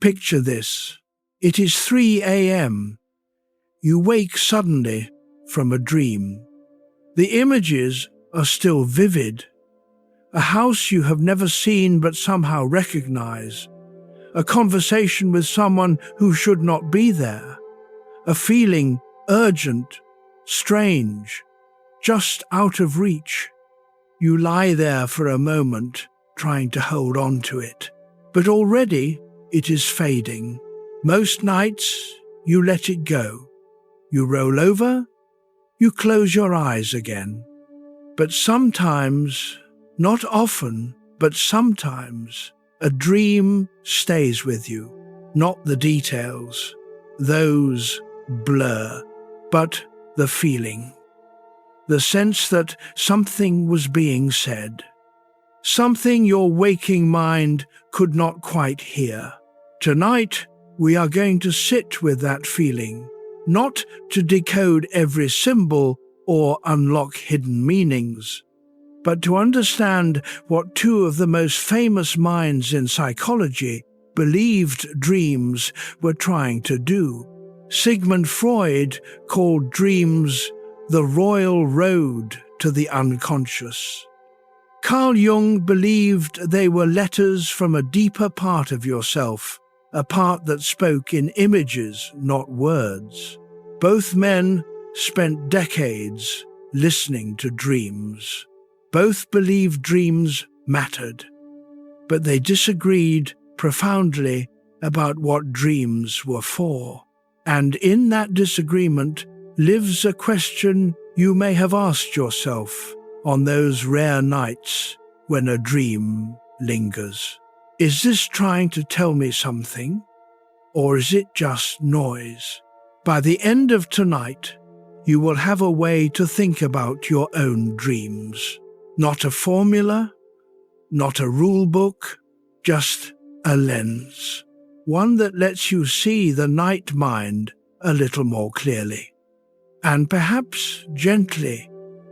Picture this. It is 3 a.m. You wake suddenly from a dream. The images are still vivid. A house you have never seen but somehow recognize. A conversation with someone who should not be there. A feeling urgent, strange, just out of reach. You lie there for a moment, trying to hold on to it. But already it is fading. Most nights you let it go. You roll over, you close your eyes again. But sometimes, not often, but sometimes, a dream stays with you. Not the details, those blur, but the feeling. The sense that something was being said. Something your waking mind could not quite hear. Tonight, we are going to sit with that feeling, not to decode every symbol or unlock hidden meanings, but to understand what two of the most famous minds in psychology believed dreams were trying to do. Sigmund Freud called dreams the royal road to the unconscious. Carl Jung believed they were letters from a deeper part of yourself, a part that spoke in images, not words. Both men spent decades listening to dreams. Both believed dreams mattered, but they disagreed profoundly about what dreams were for. And in that disagreement lives a question you may have asked yourself on those rare nights when a dream lingers. Is this trying to tell me something, or is it just noise? By the end of tonight, you will have a way to think about your own dreams. Not a formula, not a rule book, just a lens. One that lets you see the night mind a little more clearly. And perhaps gently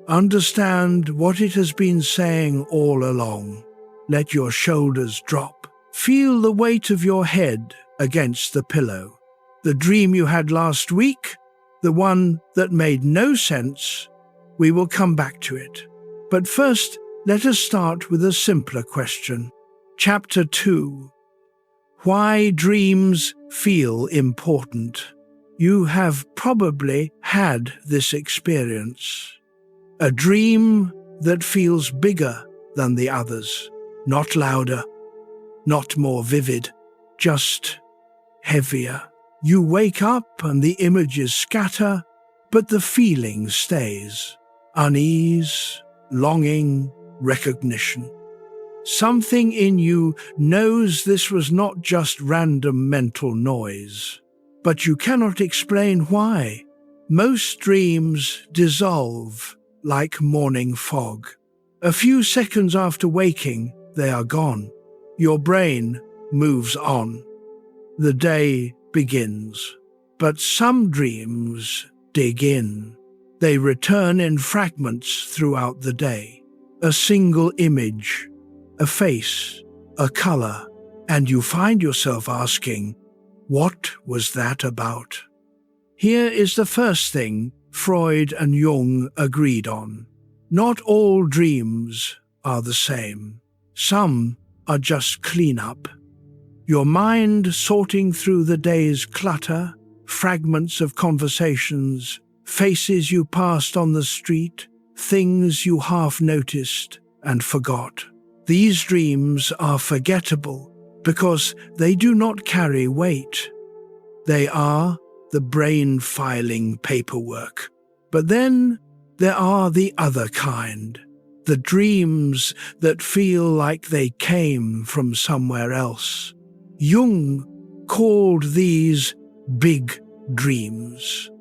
understand what it has been saying all along. Let your shoulders drop. Feel the weight of your head against the pillow. The dream you had last week, the one that made no sense, we will come back to it. But first, let us start with a simpler question. Chapter 2. Why dreams feel important. You have probably had this experience. A dream that feels bigger than the others, not louder, not more vivid, just heavier. You wake up and the images scatter, but the feeling stays. Unease, longing, recognition. Something in you knows this was not just random mental noise. But you cannot explain why. Most dreams dissolve like morning fog. A few seconds after waking, they are gone. Your brain moves on. The day begins. But some dreams dig in. They return in fragments throughout the day. A single image, a face, a color, and you find yourself asking, what was that about? Here is the first thing Freud and Jung agreed on. Not all dreams are the same. Some are just cleanup. Your mind sorting through the day's clutter, fragments of conversations, faces you passed on the street, things you half noticed and forgot. These dreams are forgettable because they do not carry weight. They are the brain filing paperwork. But then there are the other kind, the dreams that feel like they came from somewhere else. Jung called these big dreams.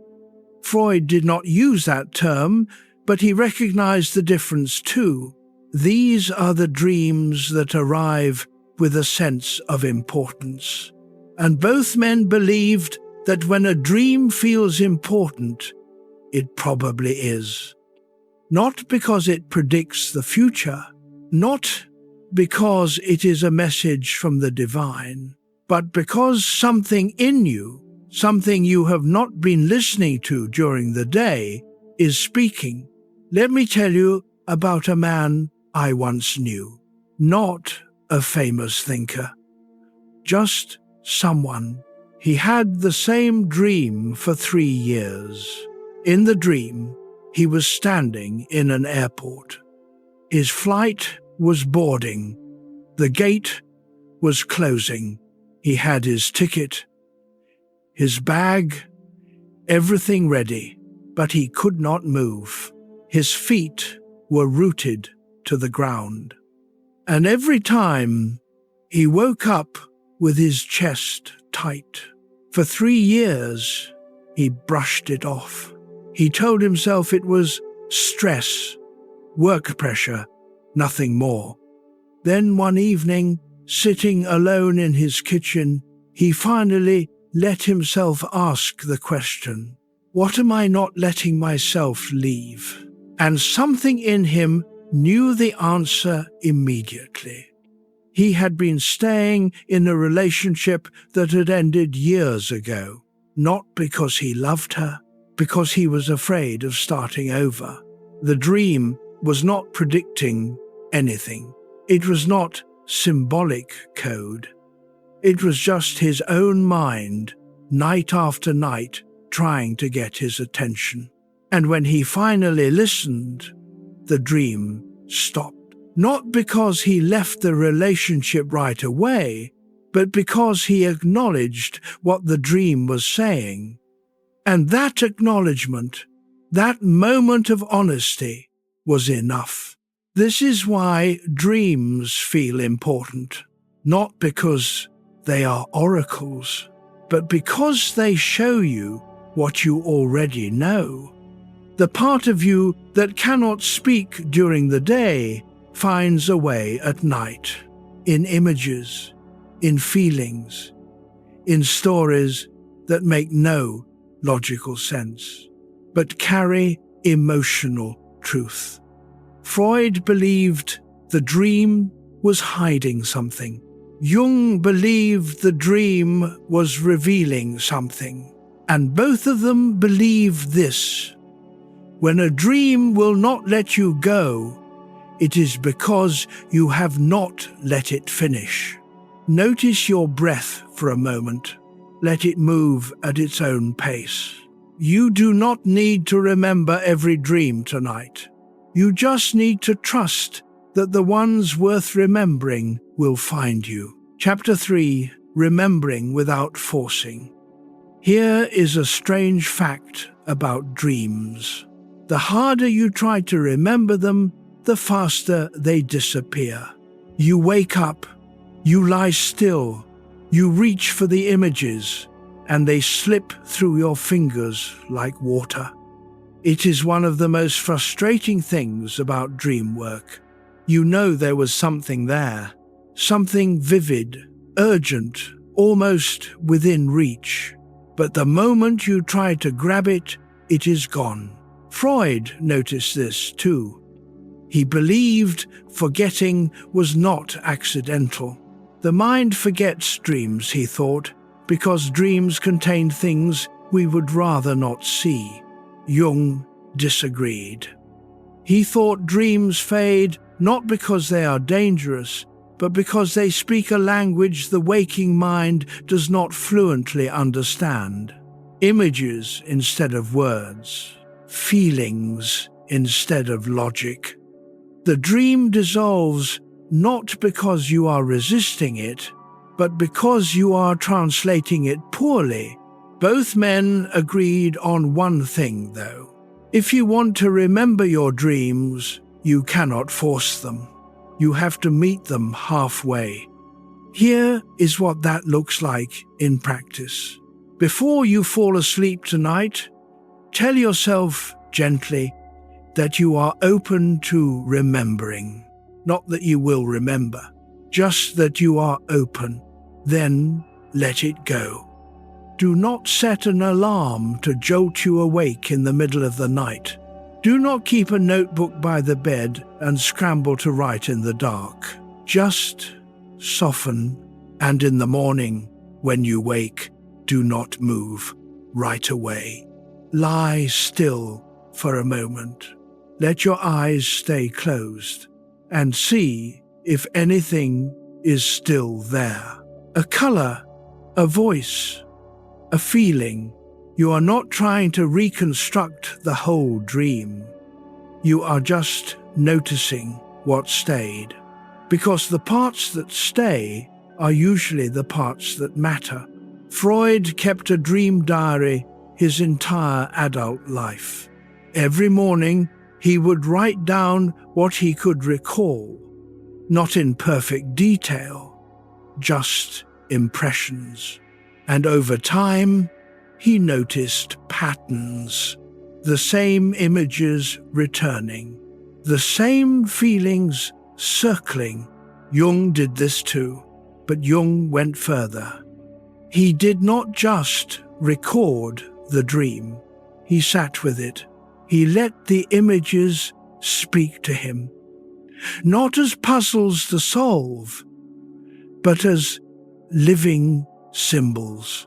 Freud did not use that term, but he recognized the difference too. These are the dreams that arrive with a sense of importance. And both men believed that when a dream feels important, it probably is. Not because it predicts the future, not because it is a message from the divine, but because something in you, something you have not been listening to during the day, is speaking. Let me tell you about a man I once knew. Not a famous thinker, just someone. He had the same dream for 3 years. In the dream, he was standing in an airport. His flight was boarding. The gate was closing. He had his ticket, his bag, everything ready, but he could not move. His feet were rooted to the ground. And every time he woke up with his chest tight. For 3 years, he brushed it off. He told himself it was stress, work pressure, nothing more. Then one evening, sitting alone in his kitchen, he finally let himself ask the question, what am I not letting myself leave? And something in him knew the answer immediately. He had been staying in a relationship that had ended years ago, not because he loved her, because he was afraid of starting over. The dream was not predicting anything. It was not symbolic code. It was just his own mind, night after night, trying to get his attention. And when he finally listened, the dream stopped. Not because he left the relationship right away, but because he acknowledged what the dream was saying. And that acknowledgement, that moment of honesty, was enough. This is why dreams feel important, not because they are oracles, but because they show you what you already know. The part of you that cannot speak during the day finds a way at night, in images, in feelings, in stories that make no logical sense, but carry emotional truth. Freud believed the dream was hiding something. Jung believed the dream was revealing something. And both of them believe this: when a dream will not let you go, it is because you have not let it finish. Notice your breath for a moment. Let it move at its own pace. You do not need to remember every dream tonight. You just need to trust that the ones worth remembering will find you. Chapter 3, Remembering Without Forcing. Here is a strange fact about dreams. The harder you try to remember them, the faster they disappear. You wake up, you lie still, you reach for the images, and they slip through your fingers like water. It is one of the most frustrating things about dream work. You know there was something there, something vivid, urgent, almost within reach. But the moment you try to grab it, it is gone. Freud noticed this too. He believed forgetting was not accidental. The mind forgets dreams, he thought, because dreams contain things we would rather not see. Jung disagreed. He thought dreams fade not because they are dangerous, but because they speak a language the waking mind does not fluently understand. Images instead of words, feelings instead of logic. The dream dissolves not because you are resisting it, but because you are translating it poorly. Both men agreed on one thing, though. If you want to remember your dreams, you cannot force them. You have to meet them halfway. Here is what that looks like in practice. Before you fall asleep tonight, tell yourself gently that you are open to remembering. Not that you will remember, just that you are open. Then let it go. Do not set an alarm to jolt you awake in the middle of the night. Do not keep a notebook by the bed and scramble to write in the dark. Just soften, and in the morning, When you wake, do not move right away. Lie still for a moment. Let your eyes stay closed and see if anything is still there. A color, a voice, a feeling. You are not trying to reconstruct the whole dream. You are just noticing what stayed. Because the parts that stay are usually the parts that matter. Freud kept a dream diary his entire adult life. Every morning, he would write down what he could recall, not in perfect detail, just impressions. And over time, he noticed patterns, the same images returning, the same feelings circling. Jung did this too, but Jung went further. He did not just record the dream, he sat with it. He let the images speak to him, not as puzzles to solve, but as living symbols.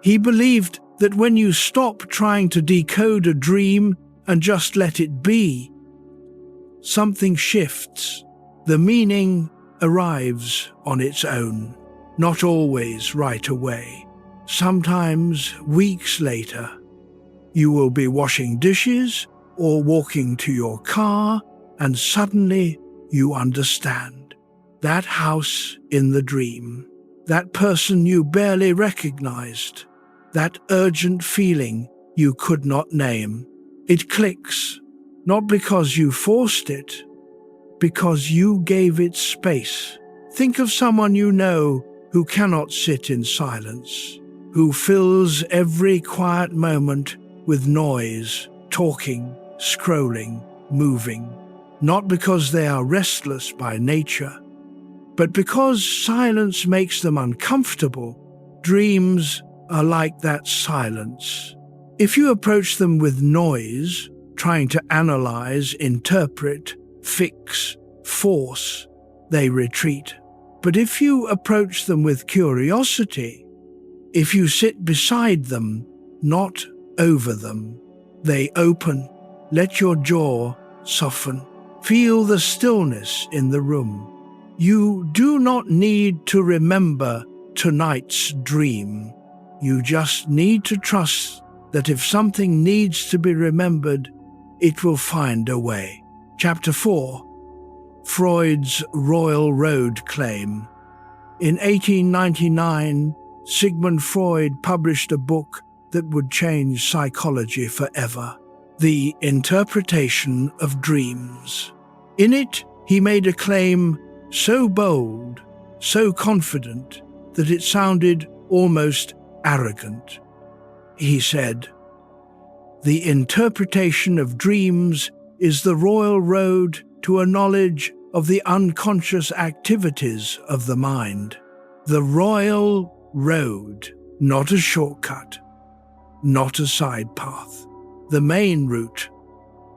He believed that when you stop trying to decode a dream and just let it be, something shifts. The meaning arrives on its own, not always right away. Sometimes weeks later, you will be washing dishes or walking to your car, and suddenly you understand. That house in the dream, that person you barely recognized, that urgent feeling you could not name. It clicks, not because you forced it, because you gave it space. Think of someone you know who cannot sit in silence, who fills every quiet moment with noise, talking, scrolling, moving, not because they are restless by nature, but because silence makes them uncomfortable. Dreams are like that silence. If you approach them with noise, trying to analyze, interpret, fix, force, they retreat. But if you approach them with curiosity, if you sit beside them, not over them, they open. Let your jaw soften. Feel the stillness in the room. You do not need to remember tonight's dream. You just need to trust that if something needs to be remembered, it will find a way. Chapter 4. Freud's Royal Road Claim. In 1899, Sigmund Freud published a book that would change psychology forever, The Interpretation of Dreams. In it, he made a claim so bold, so confident, that it sounded almost arrogant. He said, "The interpretation of dreams is the royal road to a knowledge of the unconscious activities of the mind. The royal road, not a shortcut, not a side path. The main route,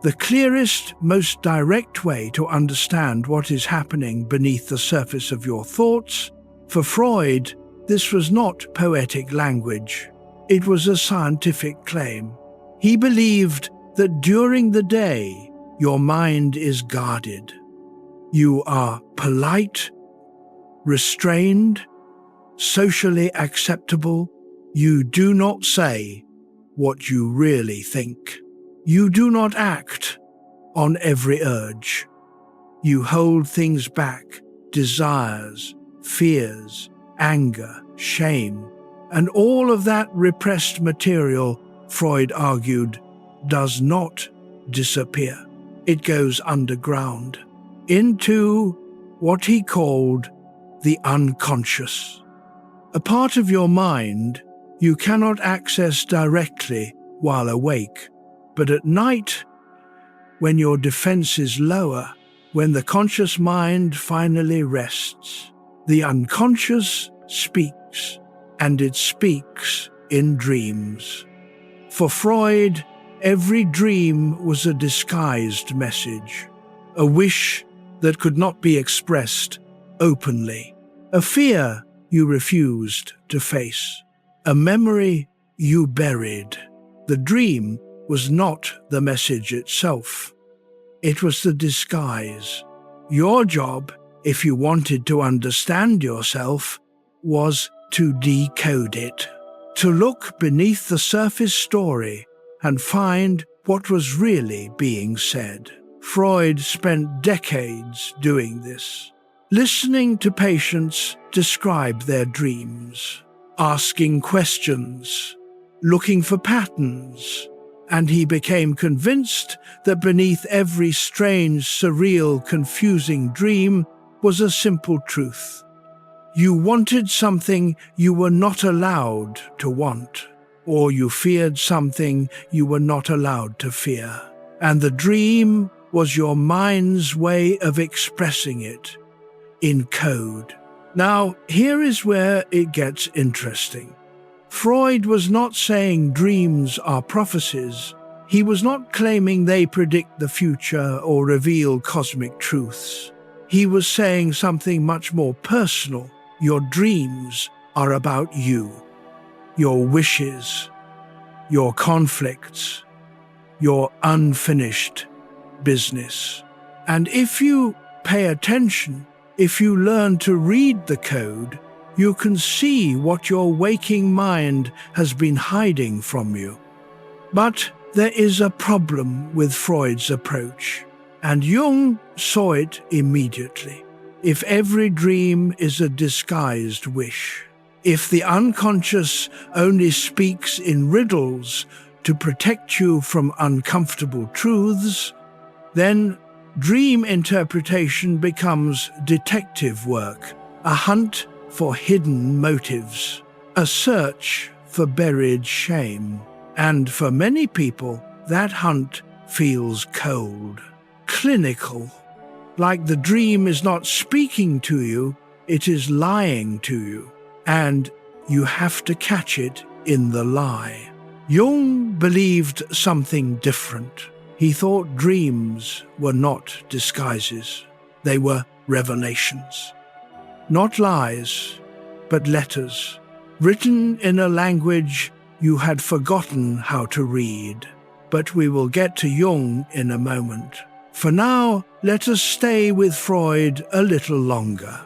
the clearest, most direct way to understand what is happening beneath the surface of your thoughts." For Freud, this was not poetic language. It was a scientific claim. He believed that during the day, your mind is guarded. You are polite, restrained, socially acceptable. You do not say what you really think. You do not act on every urge. You hold things back, desires, fears, anger, shame, and all of that repressed material, Freud argued, does not disappear. It goes underground, into what he called the unconscious. A part of your mind you cannot access directly while awake, but at night, when your defense is lower, when the conscious mind finally rests, the unconscious speaks, and it speaks in dreams. For Freud, every dream was a disguised message, a wish that could not be expressed openly, a fear you refused to face, a memory you buried. The dream was not the message itself. It was the disguise. Your job, if you wanted to understand yourself, was to decode it, to look beneath the surface story and find what was really being said. Freud spent decades doing this, listening to patients describe their dreams, asking questions, looking for patterns, and he became convinced that beneath every strange, surreal, confusing dream was a simple truth. You wanted something you were not allowed to want, or you feared something you were not allowed to fear. And the dream was your mind's way of expressing it in code. Now, here is where it gets interesting. Freud was not saying dreams are prophecies. He was not claiming they predict the future or reveal cosmic truths. He was saying something much more personal. Your dreams are about you, your wishes, your conflicts, your unfinished business. And if you pay attention, if you learn to read the code, you can see what your waking mind has been hiding from you. But there is a problem with Freud's approach, and Jung saw it immediately. If every dream is a disguised wish, if the unconscious only speaks in riddles to protect you from uncomfortable truths, then dream interpretation becomes detective work, a hunt for hidden motives, a search for buried shame. And for many people, that hunt feels cold, clinical, like the dream is not speaking to you, it is lying to you, and you have to catch it in the lie. Jung believed something different. He thought dreams were not disguises. They were revelations. Not lies, but letters, written in a language you had forgotten how to read. But we will get to Jung in a moment. For now, let us stay with Freud a little longer.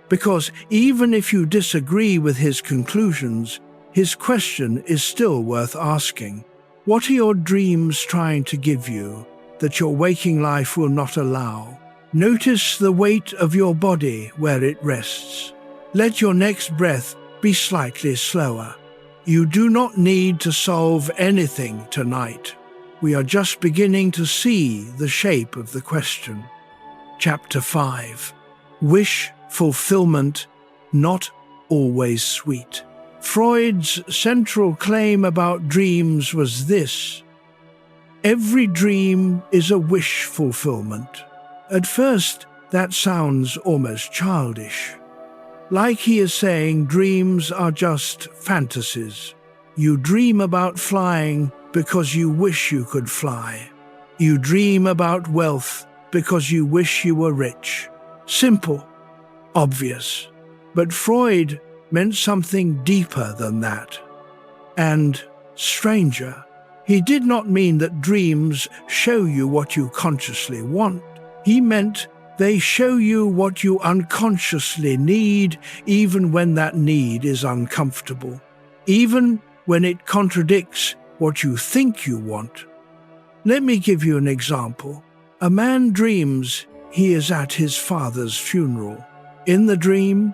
Because even if you disagree with his conclusions, his question is still worth asking. What are your dreams trying to give you that your waking life will not allow? Notice the weight of your body where it rests. Let your next breath be slightly slower. You do not need to solve anything tonight. We are just beginning to see the shape of the question. Chapter 5. Wish fulfillment, not always sweet. Freud's central claim about dreams was this: every dream is a wish fulfillment. At first, that sounds almost childish. Like he is saying dreams are just fantasies. You dream about flying because you wish you could fly. You dream about wealth because you wish you were rich. Simple, obvious. But Freud meant something deeper than that. And stranger, he did not mean that dreams show you what you consciously want. He meant they show you what you unconsciously need, even when that need is uncomfortable, even when it contradicts what you think you want. Let me give you an example. A man dreams he is at his father's funeral. In the dream,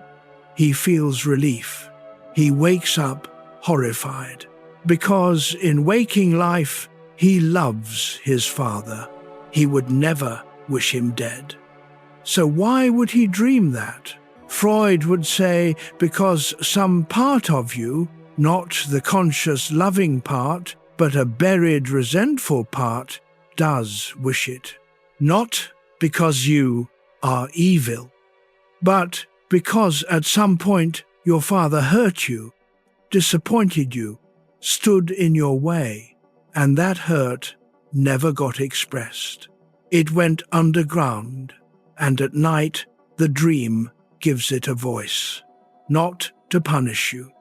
he feels relief. He wakes up horrified, because in waking life, he loves his father. He would never wish him dead. So why would he dream that? Freud would say because some part of you, not the conscious loving part, but a buried resentful part, does wish it. Not because you are evil, but because at some point your father hurt you, disappointed you, stood in your way, and that hurt never got expressed. It went underground, and at night the dream gives it a voice. not to punish you,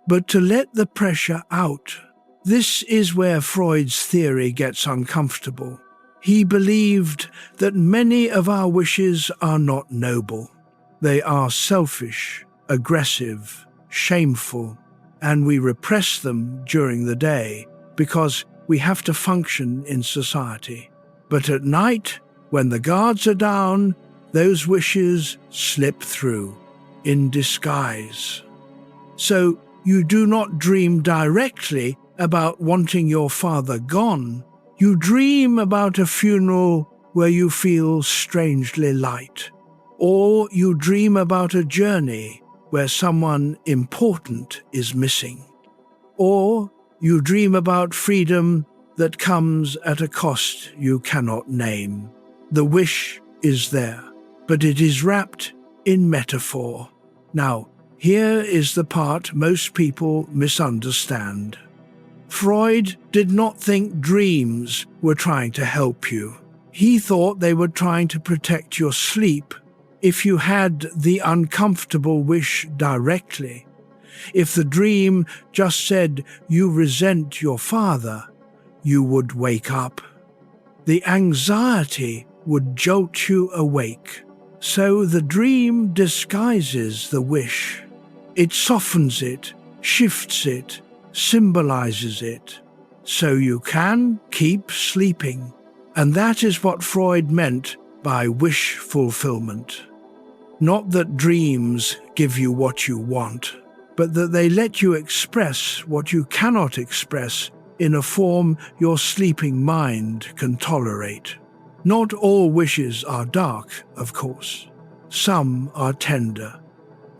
but to let the pressure out. This is where Freud's theory gets uncomfortable. He believed that many of our wishes are not noble. They are selfish, aggressive, shameful, and we repress them during the day because we have to function in society. But at night, when the guards are down, those wishes slip through in disguise. So you do not dream directly about wanting your father gone. You dream about a funeral where you feel strangely light, or you dream about a journey where someone important is missing, or you dream about freedom that comes at a cost you cannot name. The wish is there, but it is wrapped in metaphor. Now, here is the part most people misunderstand. Freud did not think dreams were trying to help you. He thought they were trying to protect your sleep. If you had the uncomfortable wish directly, if the dream just said you resent your father, you would wake up. The anxiety would jolt you awake. So the dream disguises the wish. It softens it, shifts it, symbolizes it, so you can keep sleeping. And that is what Freud meant by wish fulfillment. Not that dreams give you what you want, but that they let you express what you cannot express in a form your sleeping mind can tolerate. Not all wishes are dark, of course. Some are tender.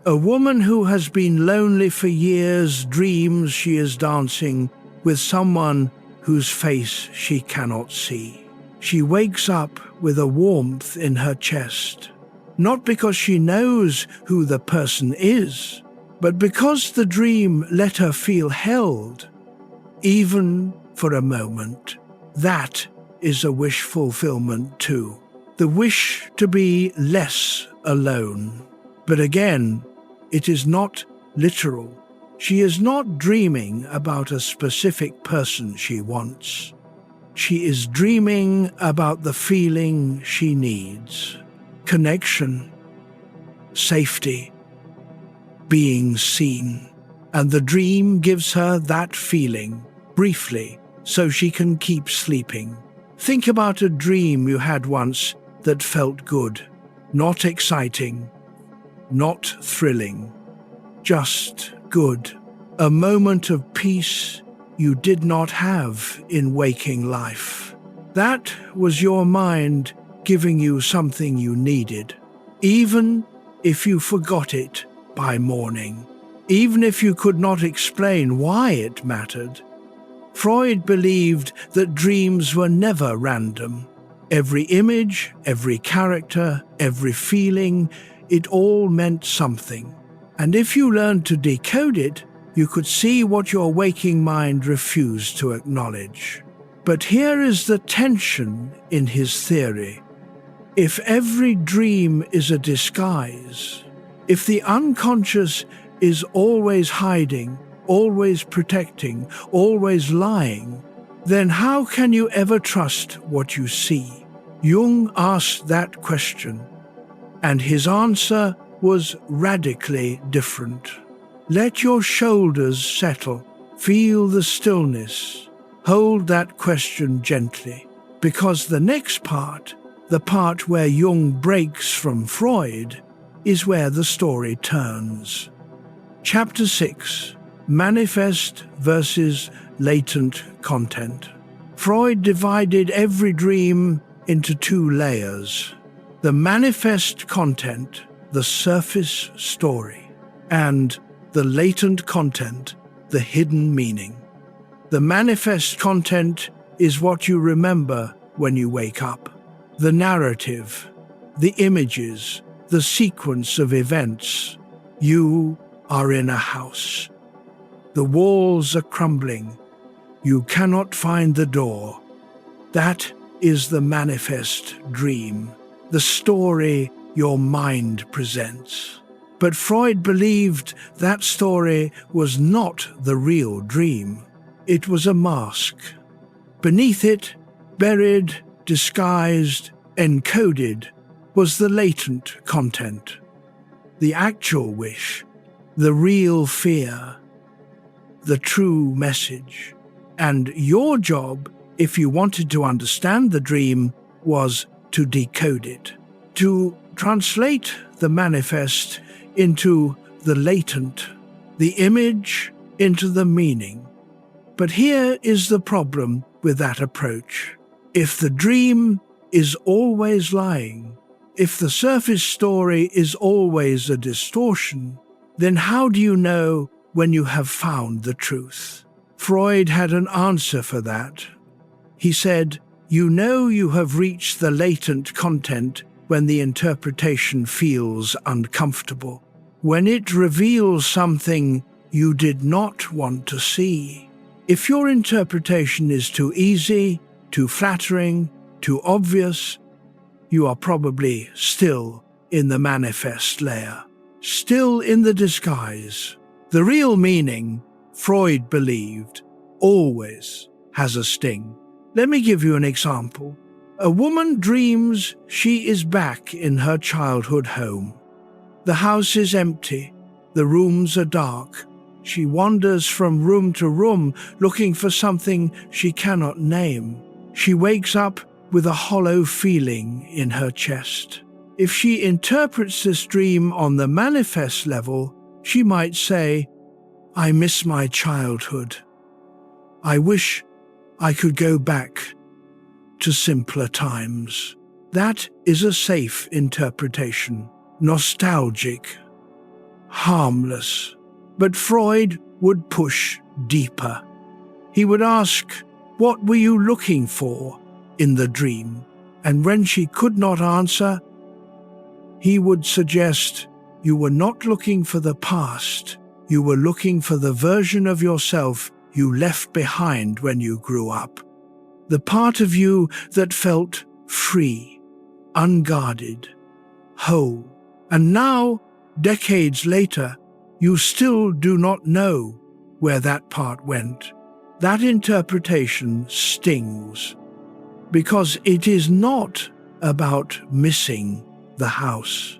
A woman who has been lonely for years dreams she is dancing with someone whose face she cannot see. She wakes up with a warmth in her chest, not because she knows who the person is, but because the dream let her feel held, even for a moment. That is a wish fulfillment too. The wish to be less alone. But again, it is not literal. She is not dreaming about a specific person she wants. She is dreaming about the feeling she needs. Connection, safety, being seen. And the dream gives her that feeling, briefly, so she can keep sleeping. Think about a dream you had once that felt good, not exciting, not thrilling, just good. A moment of peace you did not have in waking life. That was your mind giving you something you needed, even if you forgot it by morning, even if you could not explain why it mattered. Freud believed that dreams were never random. Every image, every character, every feeling, it all meant something. And if you learned to decode it, you could see what your waking mind refused to acknowledge. But here is the tension in his theory. If every dream is a disguise, if the unconscious is always hiding, always protecting, always lying, then how can you ever trust what you see? Jung asked that question, and his answer was radically different. Let your shoulders settle, feel the stillness, hold that question gently, because the next part, the part where Jung breaks from Freud, is where the story turns. Chapter 6. Manifest versus latent content. Freud divided every dream into two layers: the manifest content, the surface story, and the latent content, the hidden meaning. The manifest content is what you remember when you wake up. The narrative, the images, the sequence of events. You are in a house. The walls are crumbling. You cannot find the door. That is the manifest dream, the story your mind presents. But Freud believed that story was not the real dream. It was a mask. Beneath it, buried, disguised, encoded, was the latent content, the actual wish, the real fear, the true message. And your job, if you wanted to understand the dream, was to decode it, to translate the manifest into the latent, the image into the meaning. But here is the problem with that approach. If the dream is always lying, if the surface story is always a distortion, then how do you know when you have found the truth? Freud had an answer for that. He said, "You know you have reached the latent content when the interpretation feels uncomfortable, when it reveals something you did not want to see. If your interpretation is too easy, too flattering, too obvious, you are probably still in the manifest layer, still in the disguise. The real meaning, Freud believed, always has a sting." Let me give you an example. A woman dreams she is back in her childhood home. The house is empty. The rooms are dark. She wanders from room to room looking for something she cannot name. She wakes up with a hollow feeling in her chest. If she interprets this dream on the manifest level, she might say, "I miss my childhood. I wish I could go back to simpler times." That is a safe interpretation, nostalgic, harmless. But Freud would push deeper. He would ask, "What were you looking for in the dream?" And when she could not answer, he would suggest, "You were not looking for the past. You were looking for the version of yourself you left behind when you grew up. The part of you that felt free, unguarded, whole. And now, decades later, you still do not know where that part went." That interpretation stings, because it is not about missing the house.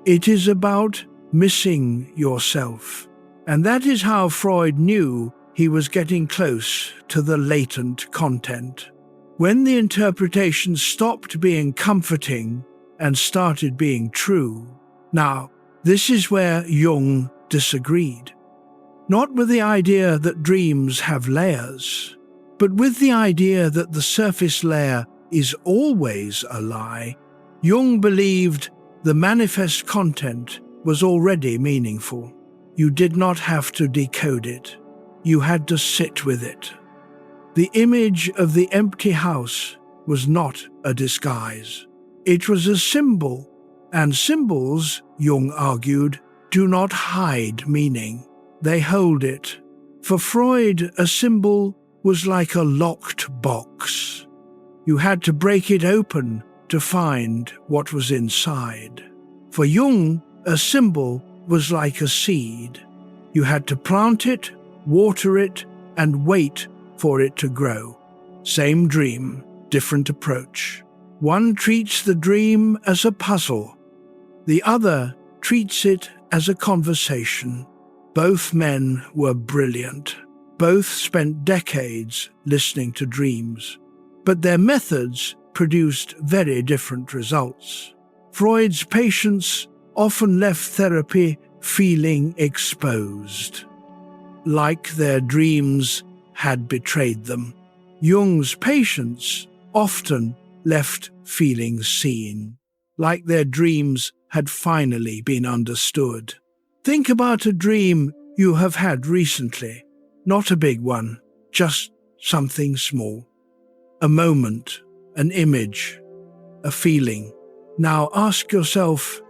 It is about missing yourself. And that is how Freud knew he was getting close to the latent content. When the interpretation stopped being comforting and started being true. Now, this is where Jung disagreed. Not with the idea that dreams have layers, but with the idea that the surface layer is always a lie. Jung believed the manifest content was already meaningful. You did not have to decode it. You had to sit with it. The image of the empty house was not a disguise. It was a symbol, and symbols, Jung argued, do not hide meaning. They hold it. For Freud, a symbol was like a locked box. You had to break it open to find what was inside. For Jung, a symbol was like a seed. You had to plant it, water it, and wait for it to grow. Same dream, different approach. One treats the dream as a puzzle. The other treats it as a conversation. Both men were brilliant. Both spent decades listening to dreams. But their methods produced very different results. Freud's patients often left therapy feeling exposed, like their dreams had betrayed them. Jung's patients often left feeling seen, like their dreams had finally been understood. Think about a dream you have had recently. Not a big one, just something small. A moment, an image, a feeling. Now ask yourself,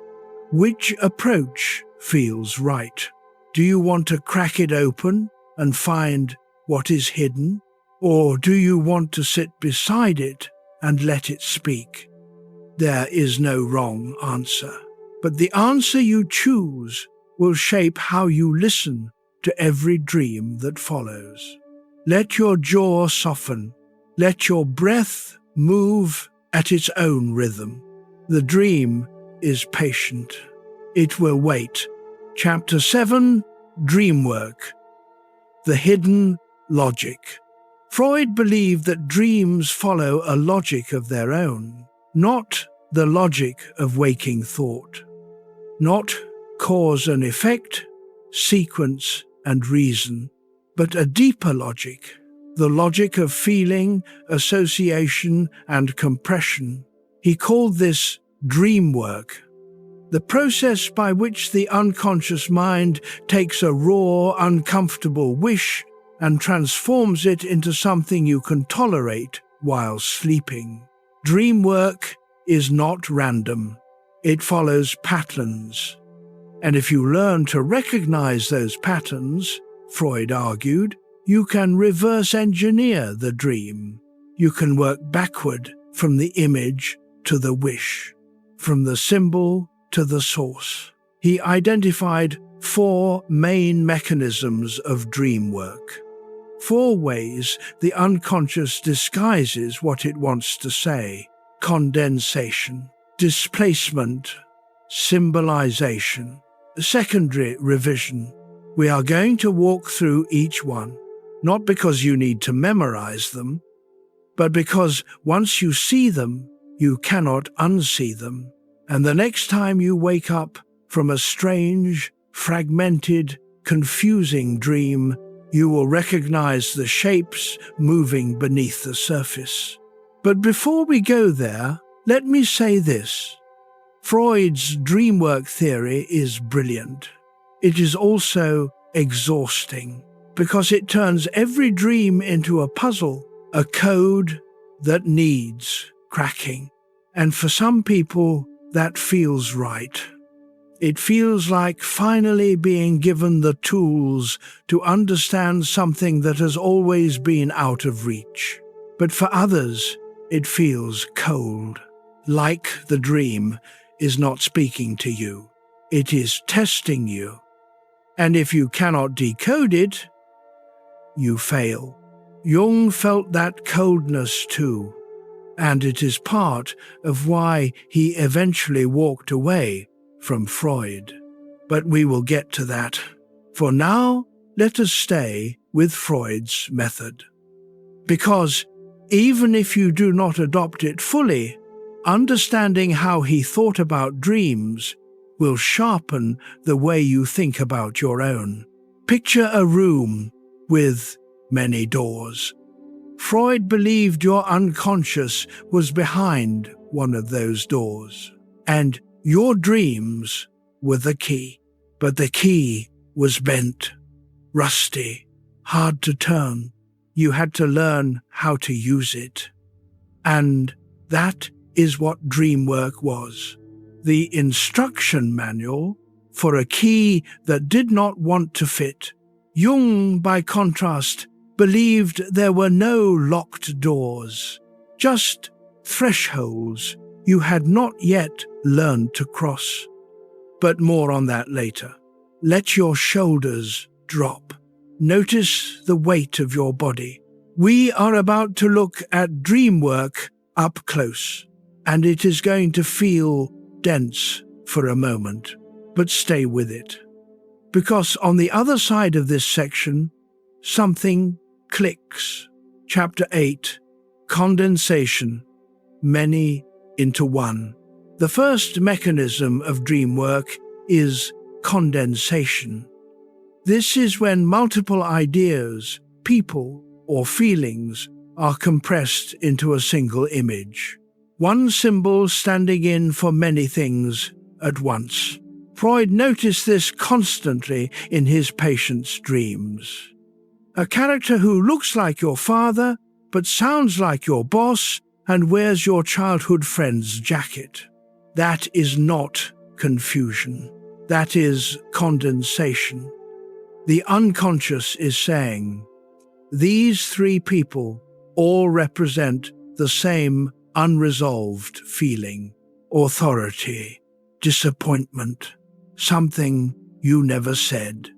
which approach feels right? Do you want to crack it open and find what is hidden? Or do you want to sit beside it and let it speak? There is no wrong answer. but the answer you choose will shape how you listen to every dream that follows. Let your jaw soften. Let your breath move at its own rhythm. The dream is patient. It will wait. Chapter 7, Dreamwork. The hidden logic. Freud believed that dreams follow a logic of their own, not the logic of waking thought, not cause and effect, sequence and reason, but a deeper logic, the logic of feeling, association, and compression. He called this dreamwork, the process by which the unconscious mind takes a raw, uncomfortable wish and transforms it into something you can tolerate while sleeping. Dreamwork is not random. It follows patterns. And if you learn to recognize those patterns, Freud argued, you can reverse engineer the dream. You can work backward from the image to the wish, from the symbol to the source. He identified 4 main mechanisms of dream work. 4 ways the unconscious disguises what it wants to say: condensation, displacement, symbolization, secondary revision. We are going to walk through each one, not because you need to memorize them, but because once you see them, you cannot unsee them. And the next time you wake up from a strange, fragmented, confusing dream, you will recognize the shapes moving beneath the surface. But before we go there, let me say this. Freud's dreamwork theory is brilliant. It is also exhausting, because it turns every dream into a puzzle, a code that needs cracking. And for some people, that feels right. It feels like finally being given the tools to understand something that has always been out of reach. But for others, it feels cold, like the dream is not speaking to you. It is testing you. And if you cannot decode it, you fail. Jung felt that coldness too, and it is part of why he eventually walked away from Freud. But we will get to that. For now, let us stay with Freud's method. Because even if you do not adopt it fully, understanding how he thought about dreams will sharpen the way you think about your own. Picture a room with many doors. Freud believed your unconscious was behind one of those doors, and your dreams were the key. But the key was bent, rusty, hard to turn. You had to learn how to use it. And that is what dreamwork was. The instruction manual for a key that did not want to fit. Jung, by contrast, believed there were no locked doors, just thresholds you had not yet learned to cross. But more on that later. Let your shoulders drop. Notice the weight of your body. We are about to look at dreamwork up close, and it is going to feel dense for a moment, but stay with it. Because on the other side of this section, something clicks. Chapter 8, Condensation, Many into One. The first mechanism of dreamwork is condensation. This is when multiple ideas, people, or feelings are compressed into a single image. One symbol standing in for many things at once. Freud noticed this constantly in his patients' dreams. A character who looks like your father, but sounds like your boss and wears your childhood friend's jacket. That is not confusion. That is condensation. The unconscious is saying, these 3 people all represent the same unresolved feeling: authority, disappointment, something you never said.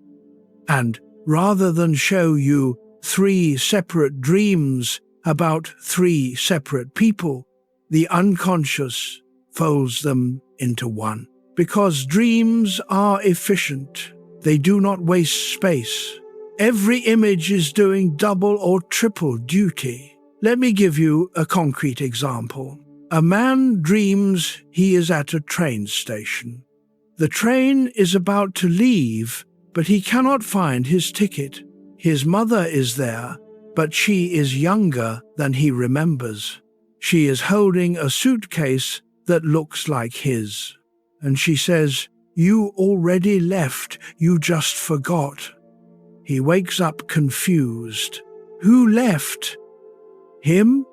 And rather than show you 3 separate dreams about 3 separate people, the unconscious folds them into one. Because dreams are efficient, they do not waste space. Every image is doing double or triple duty. Let me give you a concrete example. A man dreams he is at a train station. The train is about to leave, but he cannot find his ticket. His mother is there, but she is younger than he remembers. She is holding a suitcase that looks like his. And she says, "You already left, you just forgot." He wakes up confused. Who left? Him?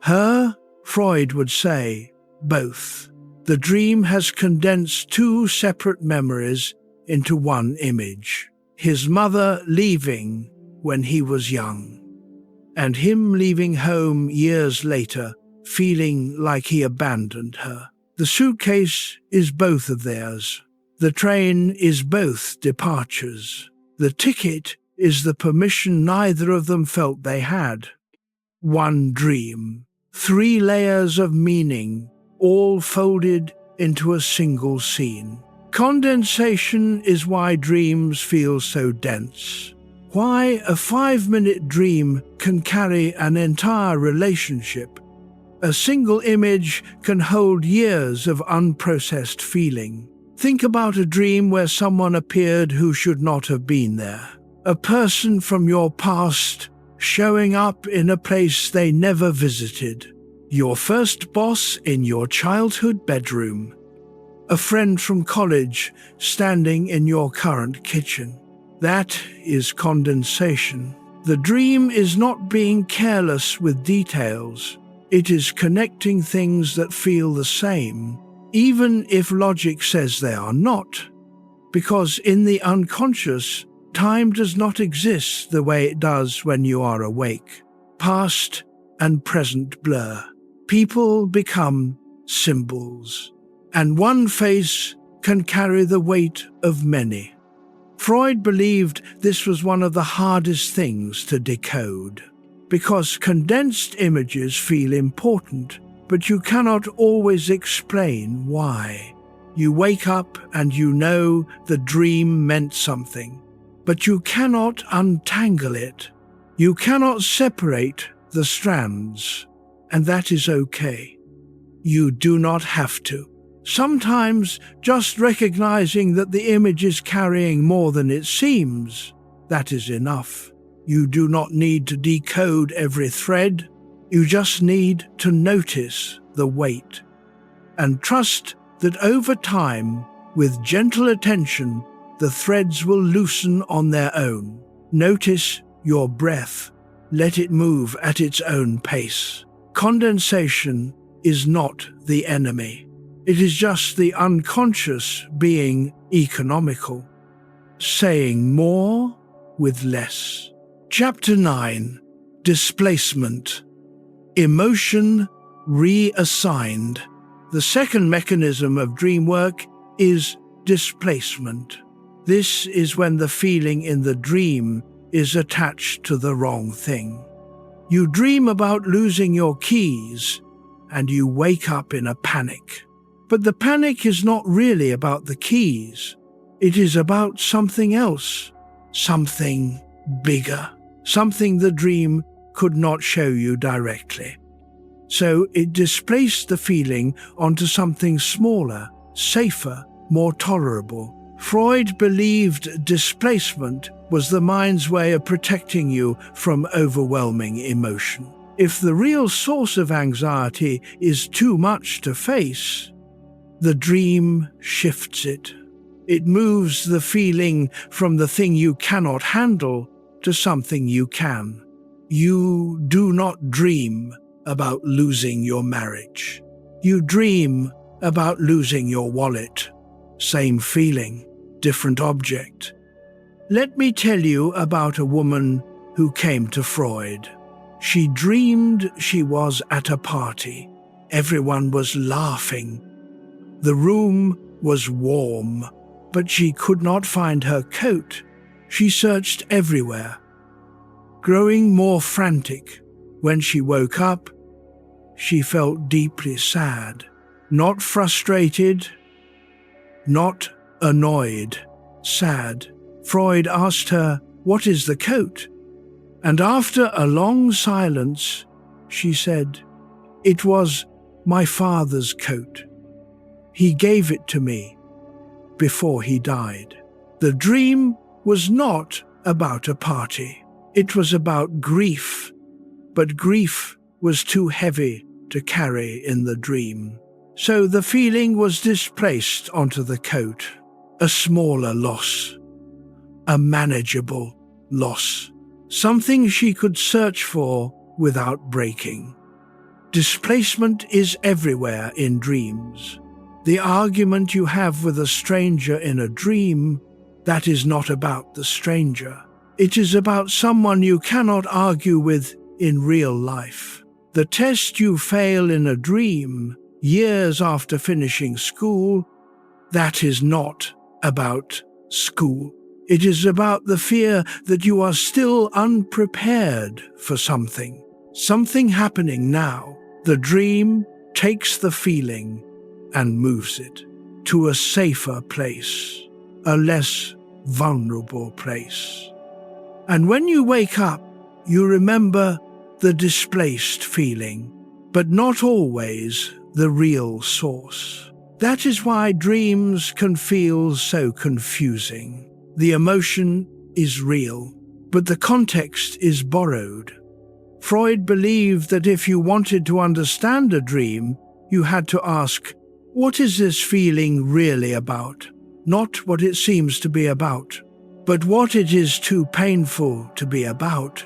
Her? Freud would say, both. The dream has condensed 2 separate memories into one image. His mother leaving when he was young, and him leaving home years later, feeling like he abandoned her. The suitcase is both of theirs. The train is both departures. The ticket is the permission neither of them felt they had. One dream, 3 layers of meaning, all folded into a single scene. Condensation is why dreams feel so dense. Why a 5-minute dream can carry an entire relationship. A single image can hold years of unprocessed feeling. Think about a dream where someone appeared who should not have been there. A person from your past showing up in a place they never visited. Your first boss in your childhood bedroom. A friend from college standing in your current kitchen. That is condensation. The dream is not being careless with details. It is connecting things that feel the same, even if logic says they are not. Because in the unconscious, time does not exist the way it does when you are awake. Past and present blur. People become symbols, and one face can carry the weight of many. Freud believed this was one of the hardest things to decode, because condensed images feel important, but you cannot always explain why. You wake up and you know the dream meant something, but you cannot untangle it. You cannot separate the strands, and that is okay. You do not have to. Sometimes just recognizing that the image is carrying more than it seems, that is enough. You do not need to decode every thread. You just need to notice the weight and trust that over time, with gentle attention, the threads will loosen on their own. Notice your breath. Let it move at its own pace. Condensation is not the enemy. It is just the unconscious being economical, saying more with less. Chapter 9. Displacement. Emotion reassigned. The second mechanism of dream work is displacement. This is when the feeling in the dream is attached to the wrong thing. You dream about losing your keys, and you wake up in a panic. But the panic is not really about the keys. It is about something else, something bigger, something the dream could not show you directly. So it displaced the feeling onto something smaller, safer, more tolerable. Freud believed displacement was the mind's way of protecting you from overwhelming emotion. If the real source of anxiety is too much to face, the dream shifts it. It moves the feeling from the thing you cannot handle to something you can. You do not dream about losing your marriage. You dream about losing your wallet. Same feeling, different object. Let me tell you about a woman who came to Freud. She dreamed she was at a party. Everyone was laughing. The room was warm, but she could not find her coat. She searched everywhere, growing more frantic. When she woke up, she felt deeply sad, not frustrated, not annoyed, sad. Freud asked her, "What is the coat?" And after a long silence, she said, "It was my father's coat. He gave it to me before he died." The dream was not about a party. It was about grief, but grief was too heavy to carry in the dream. So the feeling was displaced onto the coat, a smaller loss, a manageable loss, something she could search for without breaking. Displacement is everywhere in dreams. The argument you have with a stranger in a dream, that is not about the stranger. It is about someone you cannot argue with in real life. The test you fail in a dream, years after finishing school, that is not about school. It is about the fear that you are still unprepared for something happening now. The dream takes the feeling and moves it to a safer place, a less vulnerable place. And when you wake up, you remember the displaced feeling, but not always the real source. That is why dreams can feel so confusing. The emotion is real, but the context is borrowed. Freud believed that if you wanted to understand a dream, you had to ask, what is this feeling really about? Not what it seems to be about, but what it is too painful to be about.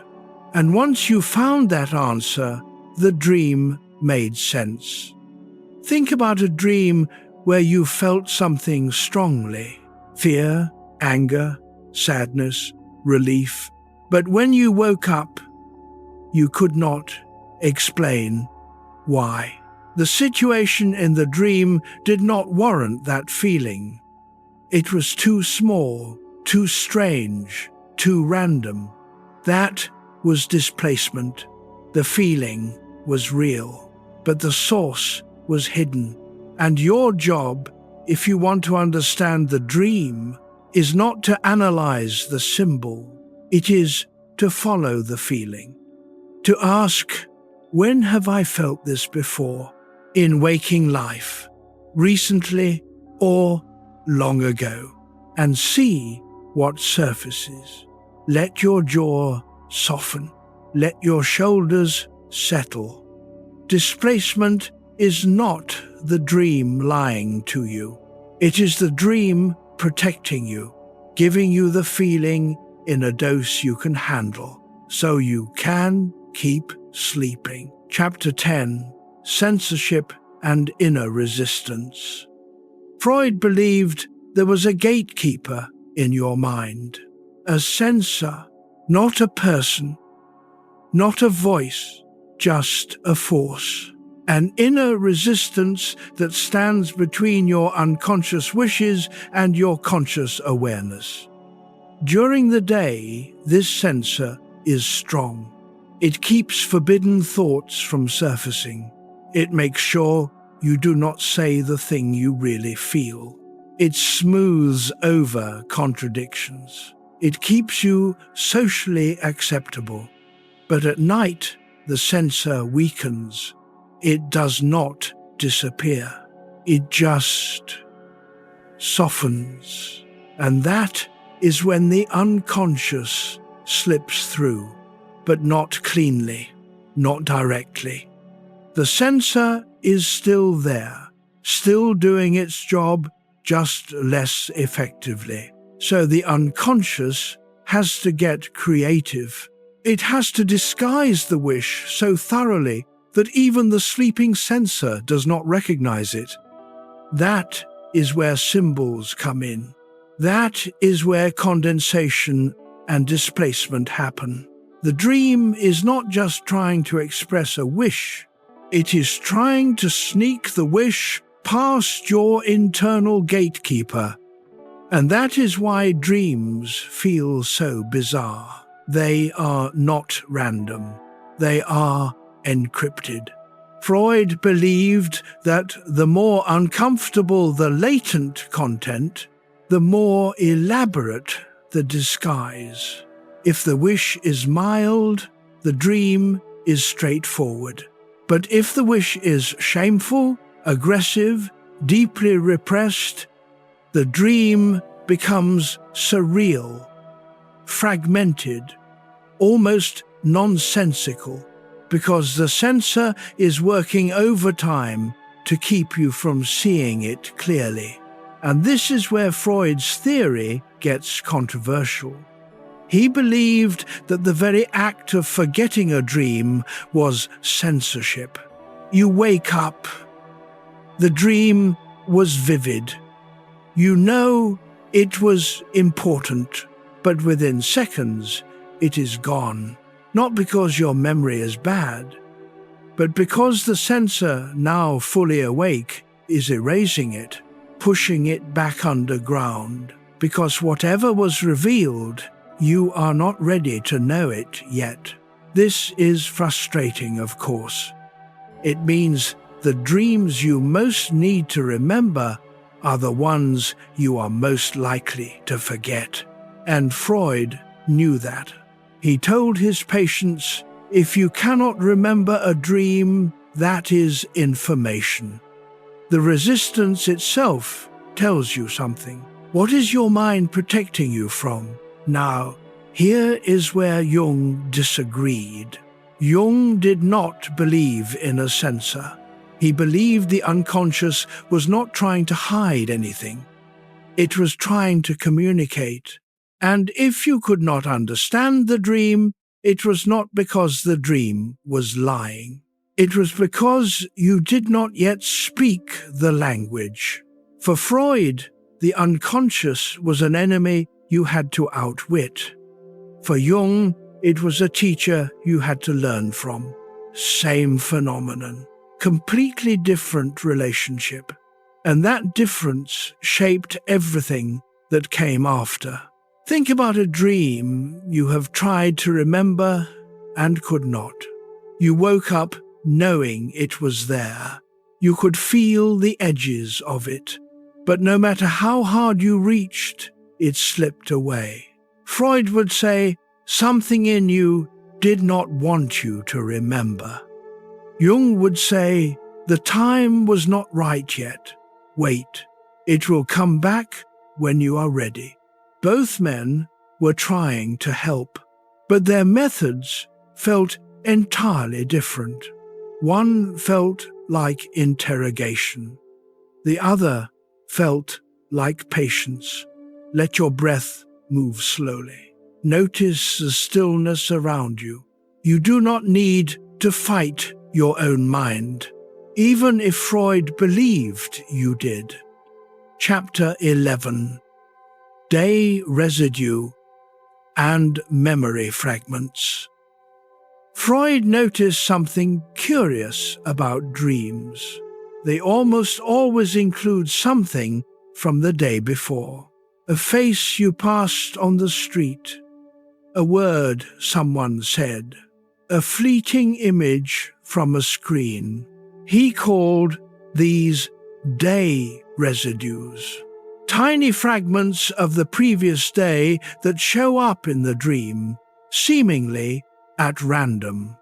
And once you found that answer, the dream made sense. Think about a dream where you felt something strongly: fear, anger, sadness, relief. But when you woke up, you could not explain why. The situation in the dream did not warrant that feeling. It was too small, too strange, too random. That was displacement. The feeling was real, but the source was hidden. And your job, if you want to understand the dream, is not to analyze the symbol. It is to follow the feeling. To ask, when have I felt this before? In waking life, recently or long ago, and see what surfaces. Let your jaw soften. Let your shoulders settle. Displacement is not the dream lying to you. It is the dream protecting you, giving you the feeling in a dose you can handle, so you can keep sleeping. Chapter 10. Censorship and Inner Resistance. Freud believed there was a gatekeeper in your mind, a censor, not a person, not a voice, just a force, an inner resistance that stands between your unconscious wishes and your conscious awareness. During the day, this censor is strong. It keeps forbidden thoughts from surfacing. It makes sure you do not say the thing you really feel. It smooths over contradictions. It keeps you socially acceptable. But at night, the censor weakens. It does not disappear. It just softens. And that is when the unconscious slips through, but not cleanly, not directly. The censor is still there, still doing its job, just less effectively. So the unconscious has to get creative. It has to disguise the wish so thoroughly that even the sleeping censor does not recognize it. That is where symbols come in. That is where condensation and displacement happen. The dream is not just trying to express a wish. It is trying to sneak the wish past your internal gatekeeper. And that is why dreams feel so bizarre. They are not random. They are encrypted. Freud believed that the more uncomfortable the latent content, the more elaborate the disguise. If the wish is mild, the dream is straightforward. But if the wish is shameful, aggressive, deeply repressed, the dream becomes surreal, fragmented, almost nonsensical, because the censor is working overtime to keep you from seeing it clearly. And this is where Freud's theory gets controversial. He believed that the very act of forgetting a dream was censorship. You wake up. The dream was vivid. You know it was important, but within seconds it is gone. Not because your memory is bad, but because the censor, now fully awake, is erasing it, pushing it back underground. Because whatever was revealed, you are not ready to know it yet. This is frustrating, of course. It means the dreams you most need to remember are the ones you are most likely to forget. And Freud knew that. He told his patients, if you cannot remember a dream, that is information. The resistance itself tells you something. What is your mind protecting you from? Now, here is where Jung disagreed. Jung did not believe in a censor. He believed the unconscious was not trying to hide anything. It was trying to communicate. And if you could not understand the dream, it was not because the dream was lying. It was because you did not yet speak the language. For Freud, the unconscious was an enemy you had to outwit. For Jung, it was a teacher you had to learn from. Same phenomenon, completely different relationship. And that difference shaped everything that came after. Think about a dream you have tried to remember and could not. You woke up knowing it was there. You could feel the edges of it. But no matter how hard you reached, it slipped away. Freud would say something in you did not want you to remember. Jung would say the time was not right yet. Wait, it will come back when you are ready. Both men were trying to help, but their methods felt entirely different. One felt like interrogation. The other felt like patience. Let your breath move slowly. Notice the stillness around you. You do not need to fight your own mind, even if Freud believed you did. Chapter 11. Day Residue and Memory Fragments. Freud noticed something curious about dreams. They almost always include something from the day before. A face you passed on the street, a word someone said, a fleeting image from a screen. He called these day residues. Tiny fragments of the previous day that show up in the dream, seemingly at random.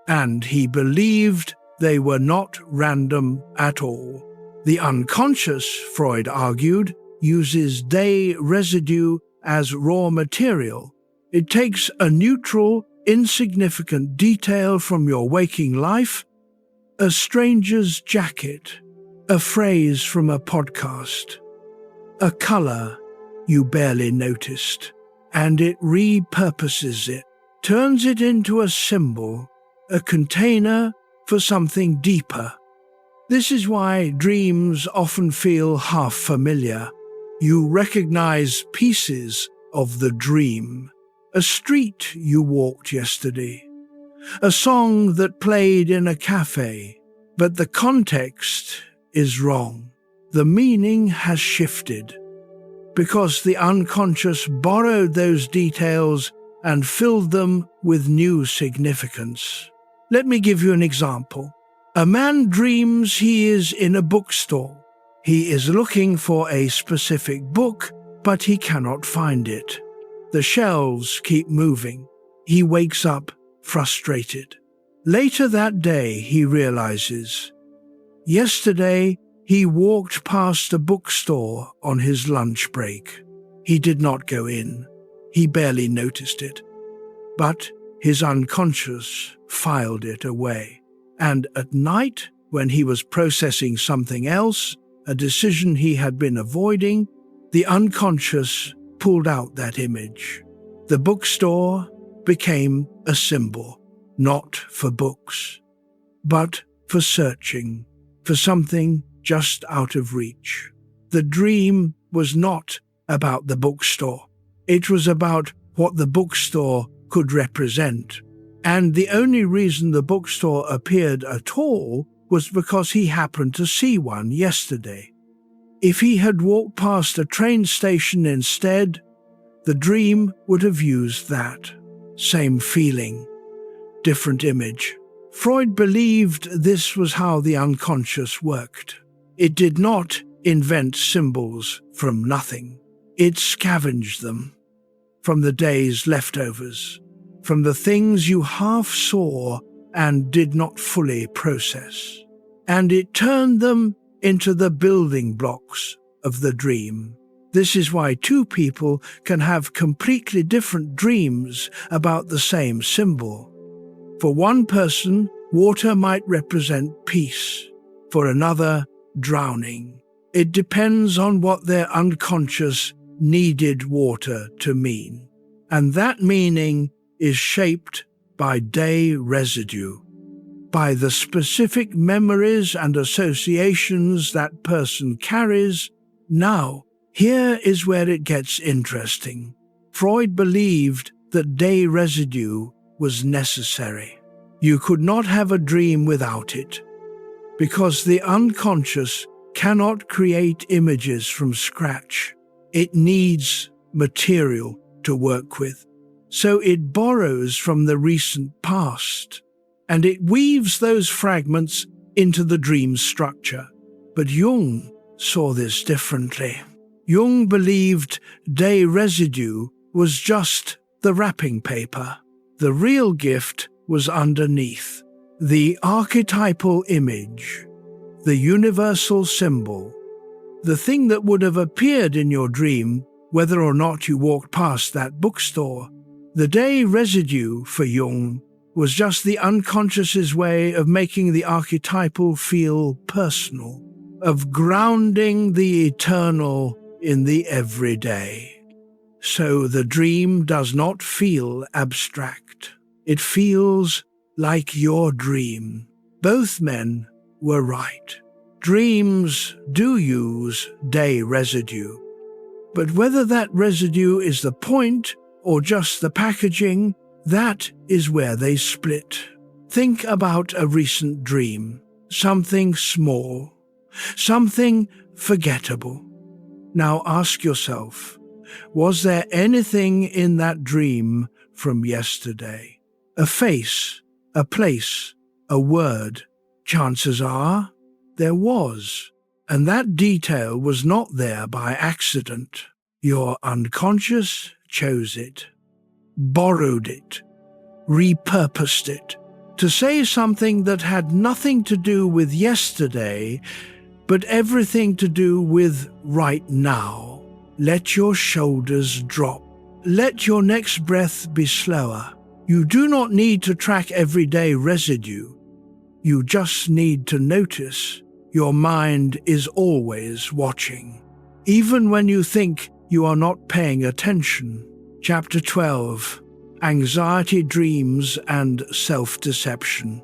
And he believed they were not random at all. The unconscious, Freud argued, uses day residue as raw material. It takes a neutral, insignificant detail from your waking life, a stranger's jacket, a phrase from a podcast, a color you barely noticed, and it repurposes it, turns it into a symbol, a container for something deeper. This is why dreams often feel half familiar. You recognize pieces of the dream. A street you walked yesterday, a song that played in a cafe, but the context is wrong. The meaning has shifted because the unconscious borrowed those details and filled them with new significance. Let me give you an example. A man dreams he is in a bookstore. He is looking for a specific book, but he cannot find it. The shelves keep moving. He wakes up frustrated. Later that day, he realizes, yesterday he walked past a bookstore on his lunch break. He did not go in. He barely noticed it. But his unconscious filed it away. And at night, when he was processing something else, a decision he had been avoiding, the unconscious pulled out that image. The bookstore became a symbol, not for books, but for searching, for something just out of reach. The dream was not about the bookstore. It was about what the bookstore could represent. And the only reason the bookstore appeared at all was because he happened to see one yesterday. If he had walked past a train station instead, the dream would have used that. Same feeling, different image. Freud believed this was how the unconscious worked. It did not invent symbols from nothing. It scavenged them from the day's leftovers, from the things you half saw and did not fully process. And it turned them into the building blocks of the dream. This is why two people can have completely different dreams about the same symbol. For one person, water might represent peace. For another, drowning. It depends on what their unconscious needed water to mean. And that meaning is shaped by day residue, by the specific memories and associations that person carries. Now, here is where it gets interesting. Freud believed that day residue was necessary. You could not have a dream without it, because the unconscious cannot create images from scratch. It needs material to work with. So it borrows from the recent past, and it weaves those fragments into the dream structure. But Jung saw this differently. Jung believed day residue was just the wrapping paper. The real gift was underneath. The archetypal image, the universal symbol, the thing that would have appeared in your dream whether or not you walked past that bookstore. The day residue for Jung was just the unconscious's way of making the archetypal feel personal, of grounding the eternal in the everyday. So the dream does not feel abstract. It feels like your dream. Both men were right. Dreams do use day residue. But whether that residue is the point or just the packaging, that is where they split. Think about a recent dream, something small, something forgettable. Now ask yourself, was there anything in that dream from yesterday? A face, a place, a word? Chances are there was. And that detail was not there by accident. Your unconscious chose it, borrowed it, repurposed it, to say something that had nothing to do with yesterday, but everything to do with right now. Let your shoulders drop. Let your next breath be slower. You do not need to track everyday residue. You just need to notice. Your mind is always watching, even when you think you are not paying attention. Chapter 12, Anxiety, Dreams, and Self-Deception.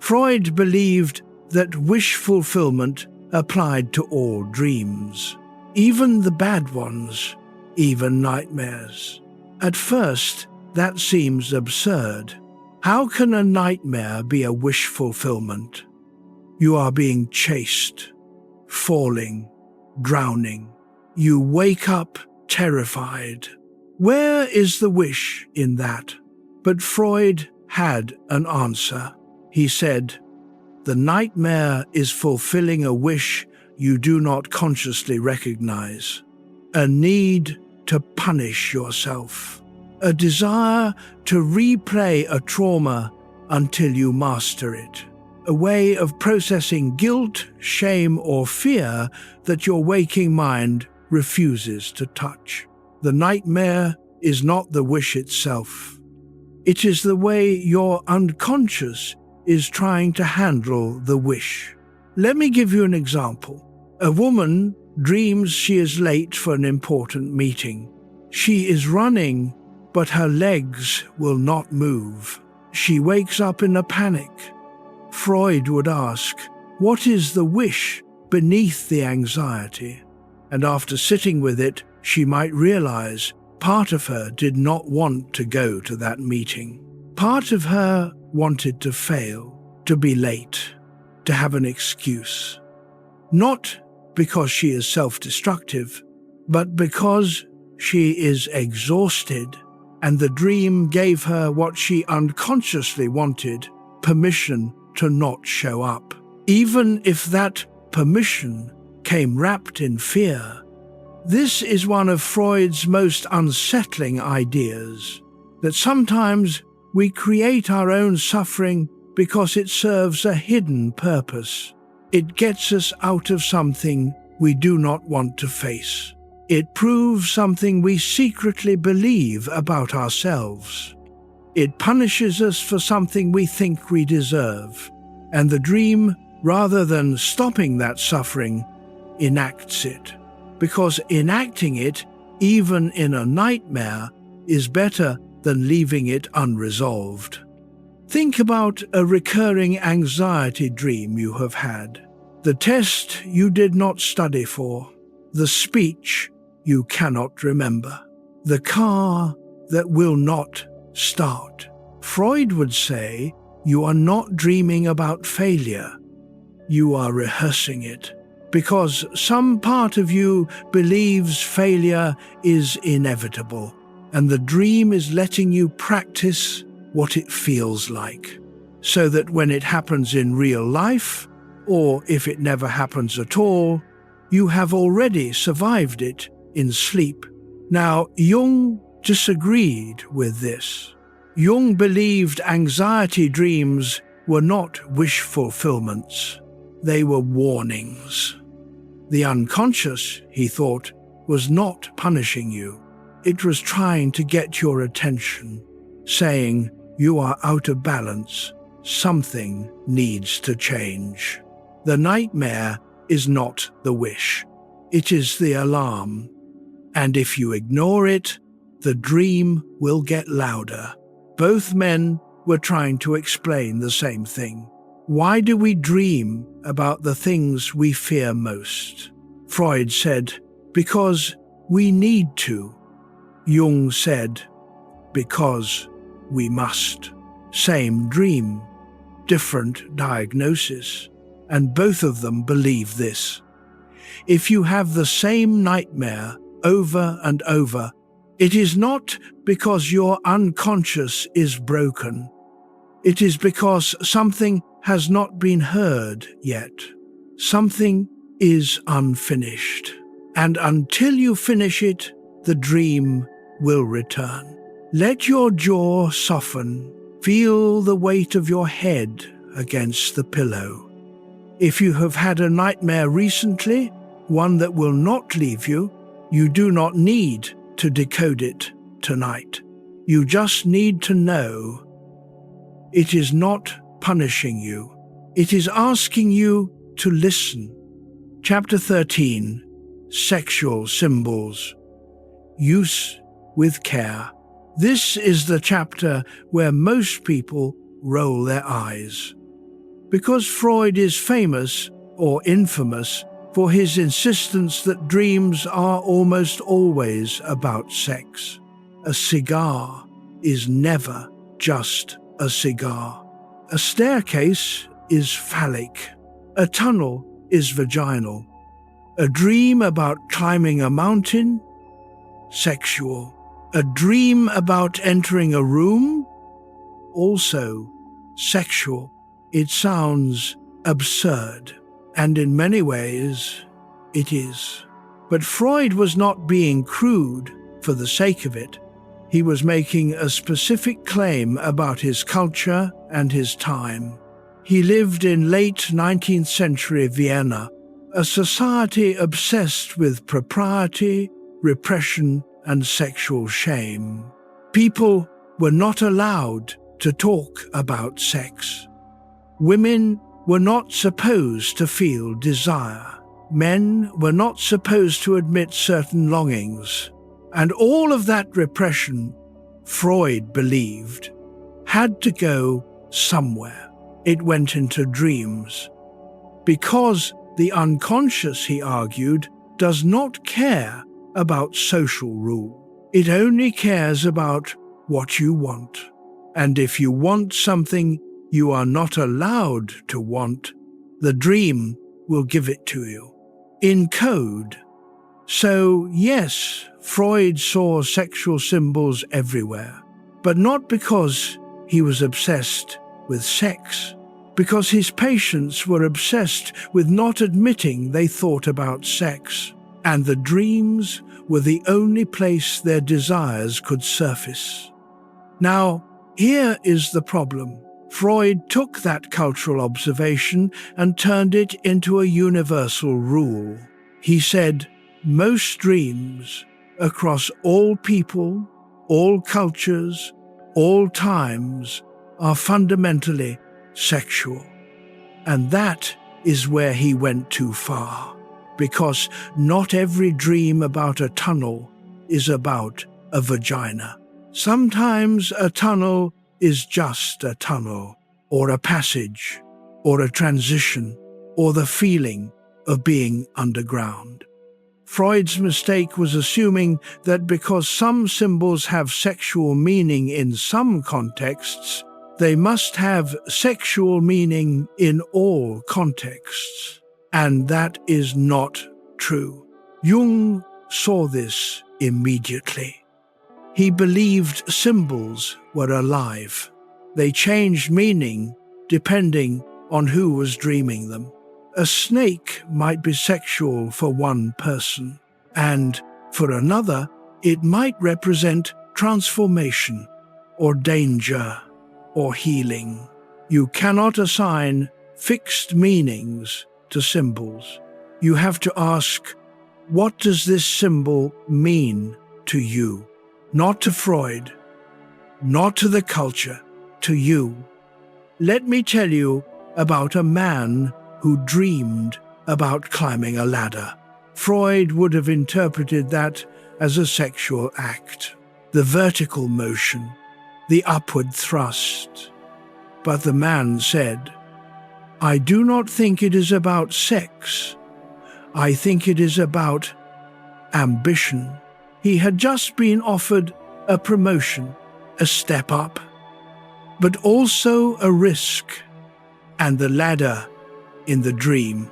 Freud believed that wish fulfillment applied to all dreams, even the bad ones, even nightmares. At first, that seems absurd. How can a nightmare be a wish fulfillment? You are being chased, falling, drowning. You wake up terrified. Where is the wish in that? But Freud had an answer. He said, "The nightmare is fulfilling a wish you do not consciously recognize, a need to punish yourself, a desire to replay a trauma until you master it, a way of processing guilt, shame, or fear that your waking mind refuses to touch. The nightmare is not the wish itself. It is the way your unconscious is trying to handle the wish." Let me give you an example. A woman dreams she is late for an important meeting. She is running, but her legs will not move. She wakes up in a panic. Freud would ask, what is the wish beneath the anxiety? And after sitting with it, she might realize part of her did not want to go to that meeting. Part of her wanted to fail, to be late, to have an excuse. Not because she is self-destructive, but because she is exhausted, and the dream gave her what she unconsciously wanted, permission to not show up. Even if that permission came wrapped in fear. This is one of Freud's most unsettling ideas, that sometimes we create our own suffering because it serves a hidden purpose. It gets us out of something we do not want to face. It proves something we secretly believe about ourselves. It punishes us for something we think we deserve. And the dream, rather than stopping that suffering, enacts it. Because enacting it, even in a nightmare, is better than leaving it unresolved. Think about a recurring anxiety dream you have had. The test you did not study for. The speech you cannot remember. The car that will not start. Freud would say you are not dreaming about failure. You are rehearsing it. Because some part of you believes failure is inevitable, and the dream is letting you practice what it feels like, so that when it happens in real life, or if it never happens at all, you have already survived it in sleep. Now, Jung disagreed with this. Jung believed anxiety dreams were not wish fulfillments. They were warnings. The unconscious, he thought, was not punishing you. It was trying to get your attention, saying, "You are out of balance. Something needs to change." The nightmare is not the wish. It is the alarm. And if you ignore it, the dream will get louder. Both men were trying to explain the same thing. Why do we dream about the things we fear most? Freud said, because we need to. Jung said, because we must. Same dream, different diagnosis, and both of them believe this. If you have the same nightmare over and over, it is not because your unconscious is broken. It is because something has not been heard yet. Something is unfinished. And until you finish it, the dream will return. Let your jaw soften. Feel the weight of your head against the pillow. If you have had a nightmare recently, one that will not leave you, you do not need to decode it tonight. You just need to know it is not punishing you. It is asking you to listen. Chapter 13, Sexual Symbols. Use with care. This is the chapter where most people roll their eyes. Because Freud is famous or infamous for his insistence that dreams are almost always about sex. A cigar is never just a cigar. A staircase is phallic. A tunnel is vaginal. A dream about climbing a mountain? Sexual. A dream about entering a room? Also sexual. It sounds absurd, and in many ways, it is. But Freud was not being crude for the sake of it. He was making a specific claim about his culture and his time. He lived in late 19th century Vienna, a society obsessed with propriety, repression, and sexual shame. People were not allowed to talk about sex. Women were not supposed to feel desire. Men were not supposed to admit certain longings. And all of that repression, Freud believed, had to go somewhere. It went into dreams. Because the unconscious, he argued, does not care about social rule. It only cares about what you want. And if you want something you are not allowed to want, the dream will give it to you. In code. So, yes, Freud saw sexual symbols everywhere, but not because he was obsessed with sex, because his patients were obsessed with not admitting they thought about sex, and the dreams were the only place their desires could surface. Now, here is the problem. Freud took that cultural observation and turned it into a universal rule. He said, most dreams across all people, all cultures, all times are fundamentally sexual. And that is where he went too far, because not every dream about a tunnel is about a vagina. Sometimes a tunnel is just a tunnel, or a passage, or a transition, or the feeling of being underground. Freud's mistake was assuming that because some symbols have sexual meaning in some contexts, they must have sexual meaning in all contexts. And that is not true. Jung saw this immediately. He believed symbols were alive. They changed meaning depending on who was dreaming them. A snake might be sexual for one person, and for another, it might represent transformation, or danger, or healing. You cannot assign fixed meanings to symbols. You have to ask, what does this symbol mean to you? Not to Freud, not to the culture, to you. Let me tell you about a man who dreamed about climbing a ladder. Freud would have interpreted that as a sexual act, the vertical motion, the upward thrust. But the man said, I do not think it is about sex. I think it is about ambition. He had just been offered a promotion, a step up, but also a risk, and the ladder in the dream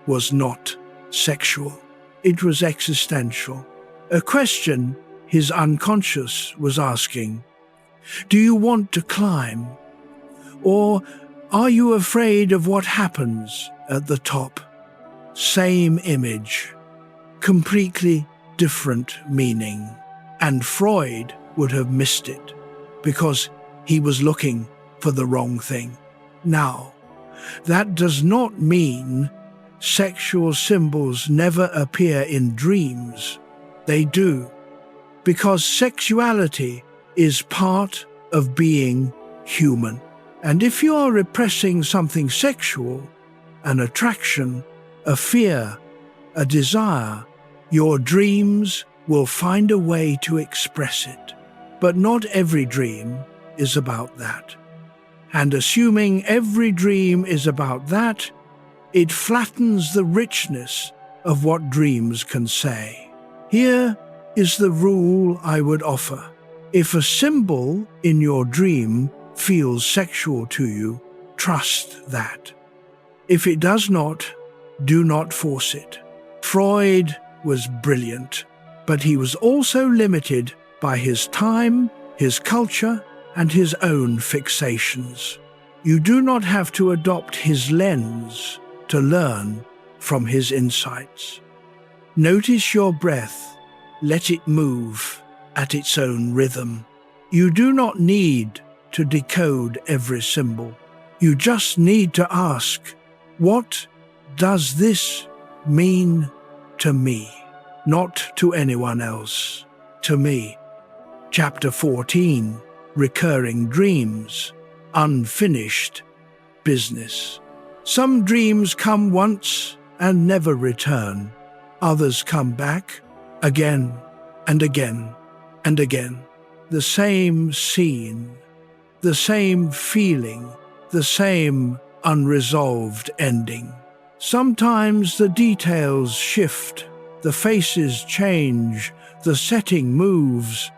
was not sexual. It was existential. A question his unconscious was asking. Do you want to climb? Or are you afraid of what happens at the top? Same image, completely different meaning. And Freud would have missed it because he was looking for the wrong thing. Now, that does not mean sexual symbols never appear in dreams. They do, because sexuality is part of being human. And if you are repressing something sexual, an attraction, a fear, a desire, your dreams will find a way to express it. But not every dream is about that. And assuming every dream is about that, it flattens the richness of what dreams can say. Here is the rule I would offer. If a symbol in your dream feels sexual to you, trust that. If it does not, do not force it. Freud was brilliant, but he was also limited by his time, his culture, and his own fixations. You do not have to adopt his lens to learn from his insights. Notice your breath. Let it move at its own rhythm. You do not need to decode every symbol. You just need to ask, what does this mean to me? Not to anyone else, to me. Chapter 14, Recurring Dreams, Unfinished Business. Some dreams come once and never return. Others come back again and again and again. The same scene, the same feeling, the same unresolved ending. Sometimes the details shift, the faces change, the setting moves,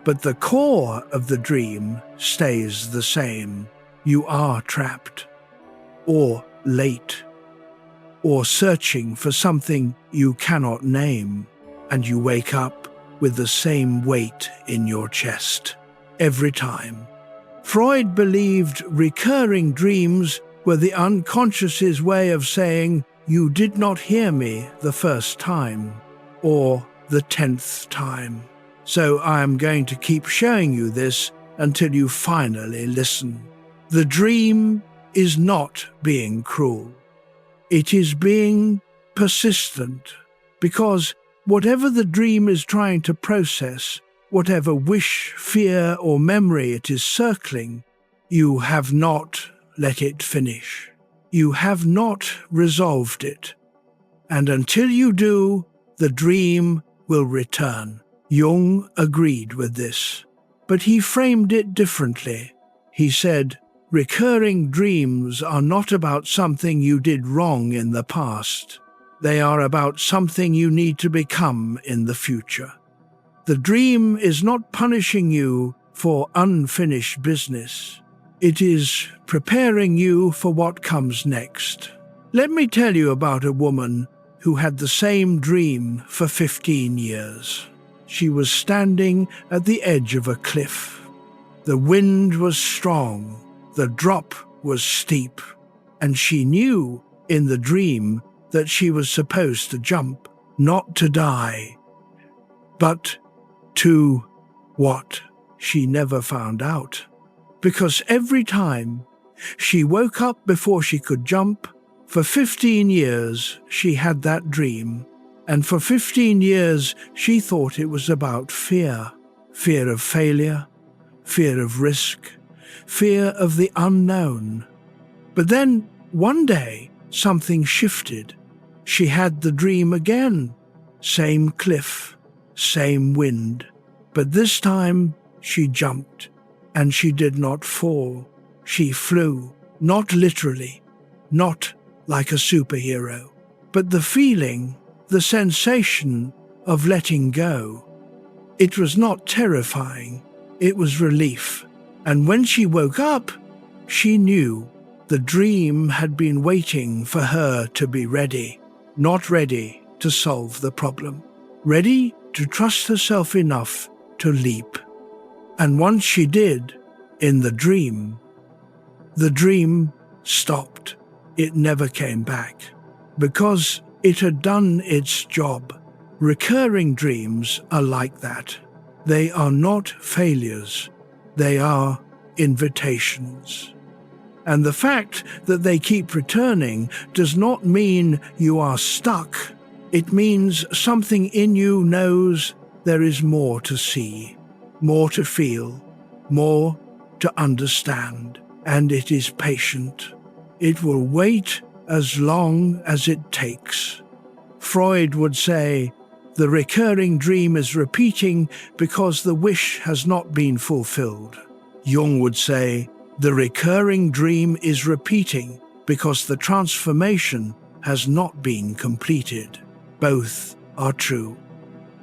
but the core of the dream stays the same. You are trapped, or late, or searching for something you cannot name, and you wake up with the same weight in your chest every time. Freud believed recurring dreams were the unconscious's way of saying, "You did not hear me the first time, or the 10th time. So I am going to keep showing you this until you finally listen." The dream is not being cruel. It is being persistent, because whatever the dream is trying to process, whatever wish, fear, or memory it is circling, you have not let it finish. You have not resolved it. And until you do, the dream will return. Jung agreed with this, but he framed it differently. He said, recurring dreams are not about something you did wrong in the past. They are about something you need to become in the future. The dream is not punishing you for unfinished business. It is preparing you for what comes next. Let me tell you about a woman who had the same dream for 15 years. She was standing at the edge of a cliff. The wind was strong, the drop was steep, and she knew in the dream that she was supposed to jump, not to die, but to what? She never found out. Because every time she woke up before she could jump, for 15 years she had that dream, and for 15 years she thought it was about fear. Fear of failure, fear of risk, fear of the unknown. But then, one day, something shifted. She had the dream again. Same cliff, same wind. But this time, she jumped, and she did not fall. She flew, not literally, not like a superhero, but the feeling, the sensation of letting go. It was not terrifying, it was relief. And when she woke up, she knew the dream had been waiting for her to be ready, not ready to solve the problem, ready to trust herself enough to leap. And once she did, in the dream stopped. It never came back, because it had done its job. Recurring dreams are like that. They are not failures. They are invitations. And the fact that they keep returning does not mean you are stuck. It means something in you knows there is more to see, more to feel, more to understand, and it is patient. It will wait as long as it takes. Freud would say, the recurring dream is repeating because the wish has not been fulfilled. Jung would say, the recurring dream is repeating because the transformation has not been completed. Both are true.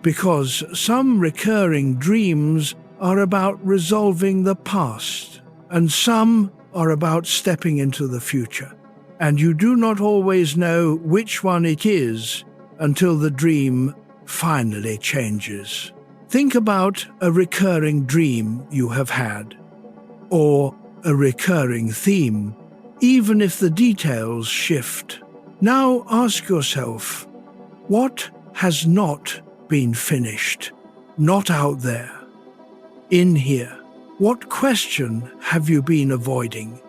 Because some recurring dreams are about resolving the past, and some are about stepping into the future. And you do not always know which one it is until the dream finally changes. Think about a recurring dream you have had, or a recurring theme, even if the details shift. Now ask yourself, what has not been finished? Not out there. In here. What question have you been avoiding?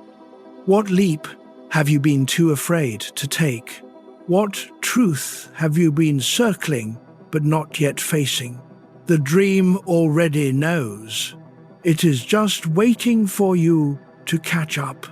What leap have you been too afraid to take? What truth have you been circling but not yet facing? The dream already knows. It is just waiting for you to catch up.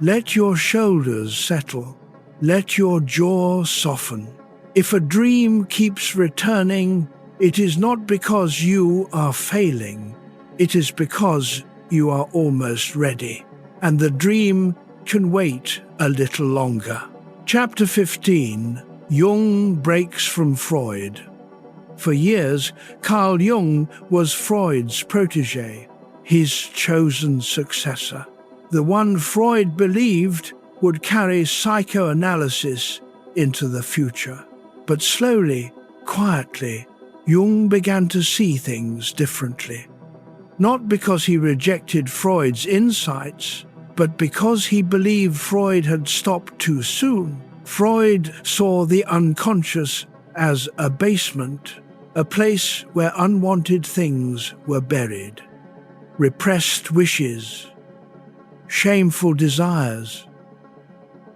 Let your shoulders settle. Let your jaw soften. If a dream keeps returning, it is not because you are failing. It is because you are almost ready, and the dream can wait a little longer. Chapter 15. Jung breaks from Freud. For years, Carl Jung was Freud's protege, his chosen successor, the one Freud believed would carry psychoanalysis into the future. But slowly, quietly, Jung began to see things differently. Not because he rejected Freud's insights, but because he believed Freud had stopped too soon. Freud saw the unconscious as a basement, a place where unwanted things were buried. Repressed wishes, shameful desires,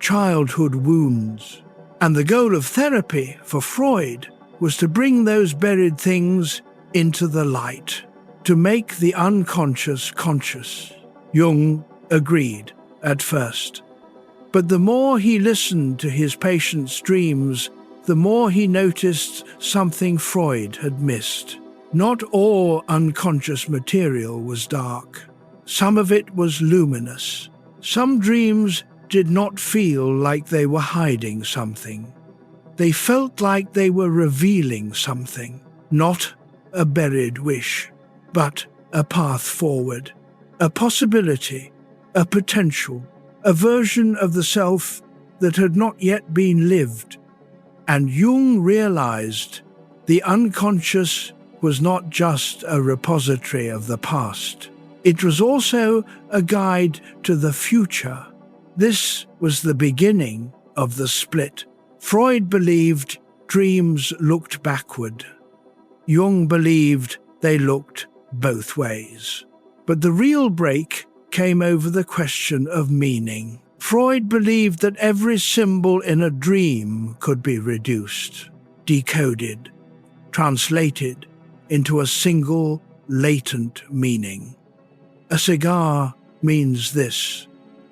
childhood wounds. And the goal of therapy for Freud was to bring those buried things into the light, to make the unconscious conscious. Jung agreed at first. But the more he listened to his patient's dreams, the more he noticed something Freud had missed. Not all unconscious material was dark. Some of it was luminous. Some dreams did not feel like they were hiding something. They felt like they were revealing something, not a buried wish, but a path forward, a possibility, a potential, a version of the self that had not yet been lived. And Jung realized the unconscious was not just a repository of the past. It was also a guide to the future. This was the beginning of the split. Freud believed dreams looked backward. Jung believed they looked both ways. But the real break came over the question of meaning. Freud believed that every symbol in a dream could be reduced, decoded, translated into a single latent meaning. A cigar means this.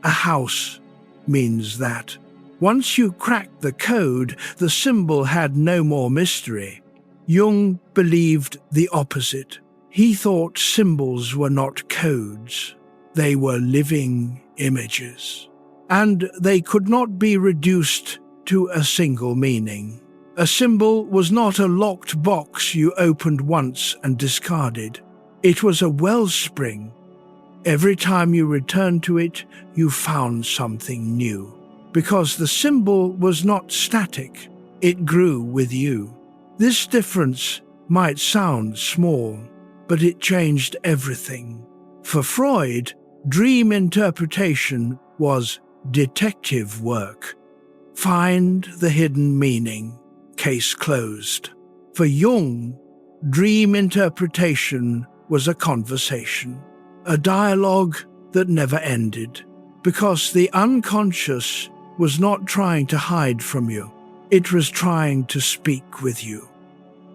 A house means that. Once you cracked the code, the symbol had no more mystery. Jung believed the opposite. He thought symbols were not codes. They were living images. And they could not be reduced to a single meaning. A symbol was not a locked box you opened once and discarded. It was a wellspring. Every time you returned to it, you found something new. Because the symbol was not static, it grew with you. This difference might sound small, but it changed everything. For Freud, dream interpretation was detective work. Find the hidden meaning. Case closed. For Jung, dream interpretation was a conversation, a dialogue that never ended, because the unconscious was not trying to hide from you. It was trying to speak with you.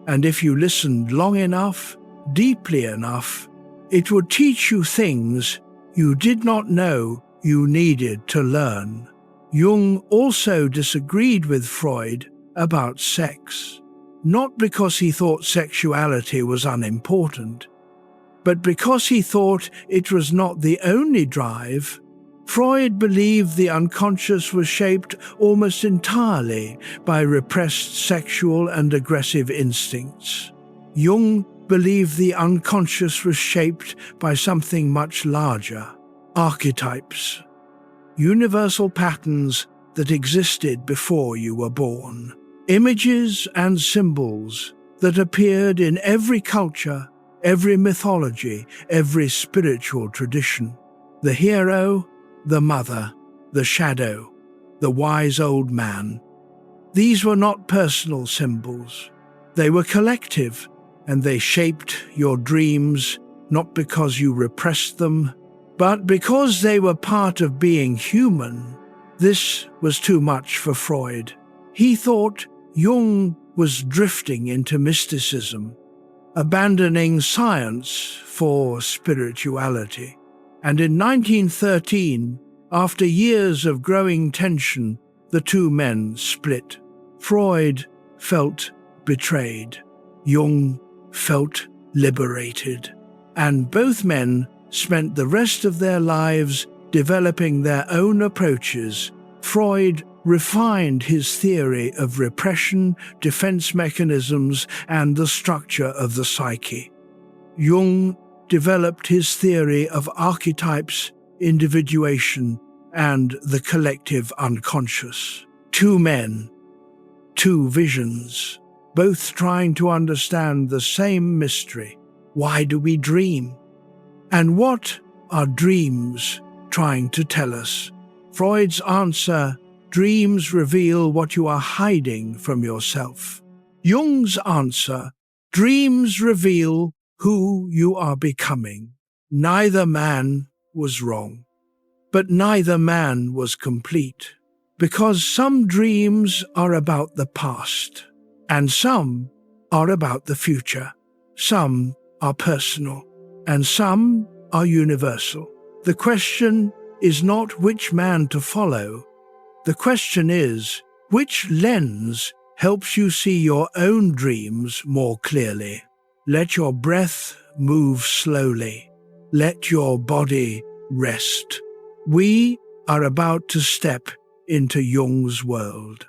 And if you listened long enough, deeply enough, it would teach you things you did not know you needed to learn. Jung also disagreed with Freud about sex, not because he thought sexuality was unimportant, but because he thought it was not the only drive. Freud believed the unconscious was shaped almost entirely by repressed sexual and aggressive instincts. Jung believed the unconscious was shaped by something much larger, archetypes, universal patterns that existed before you were born. images and symbols that appeared in every culture, every mythology, every spiritual tradition. The hero, the mother, the shadow, the wise old man. These were not personal symbols. They were collective, and they shaped your dreams not because you repressed them, but because they were part of being human. This was too much for Freud. He thought Jung was drifting into mysticism, abandoning science for spirituality. And in 1913, after years of growing tension, the two men split. Freud felt betrayed. Jung felt liberated. And both men spent the rest of their lives developing their own approaches. Freud refined his theory of repression, defense mechanisms, and the structure of the psyche. Jung developed his theory of archetypes, individuation, and the collective unconscious. Two men, two visions, both trying to understand the same mystery. Why do we dream? And what are dreams trying to tell us? Freud's answer: dreams reveal what you are hiding from yourself. Jung's answer: dreams reveal who you are becoming. Neither man was wrong, but neither man was complete, because some dreams are about the past, and some are about the future. Some are personal, and some are universal. The question is not which man to follow. The question is, which lens helps you see your own dreams more clearly? Let your breath move slowly. Let your body rest. We are about to step into Jung's world,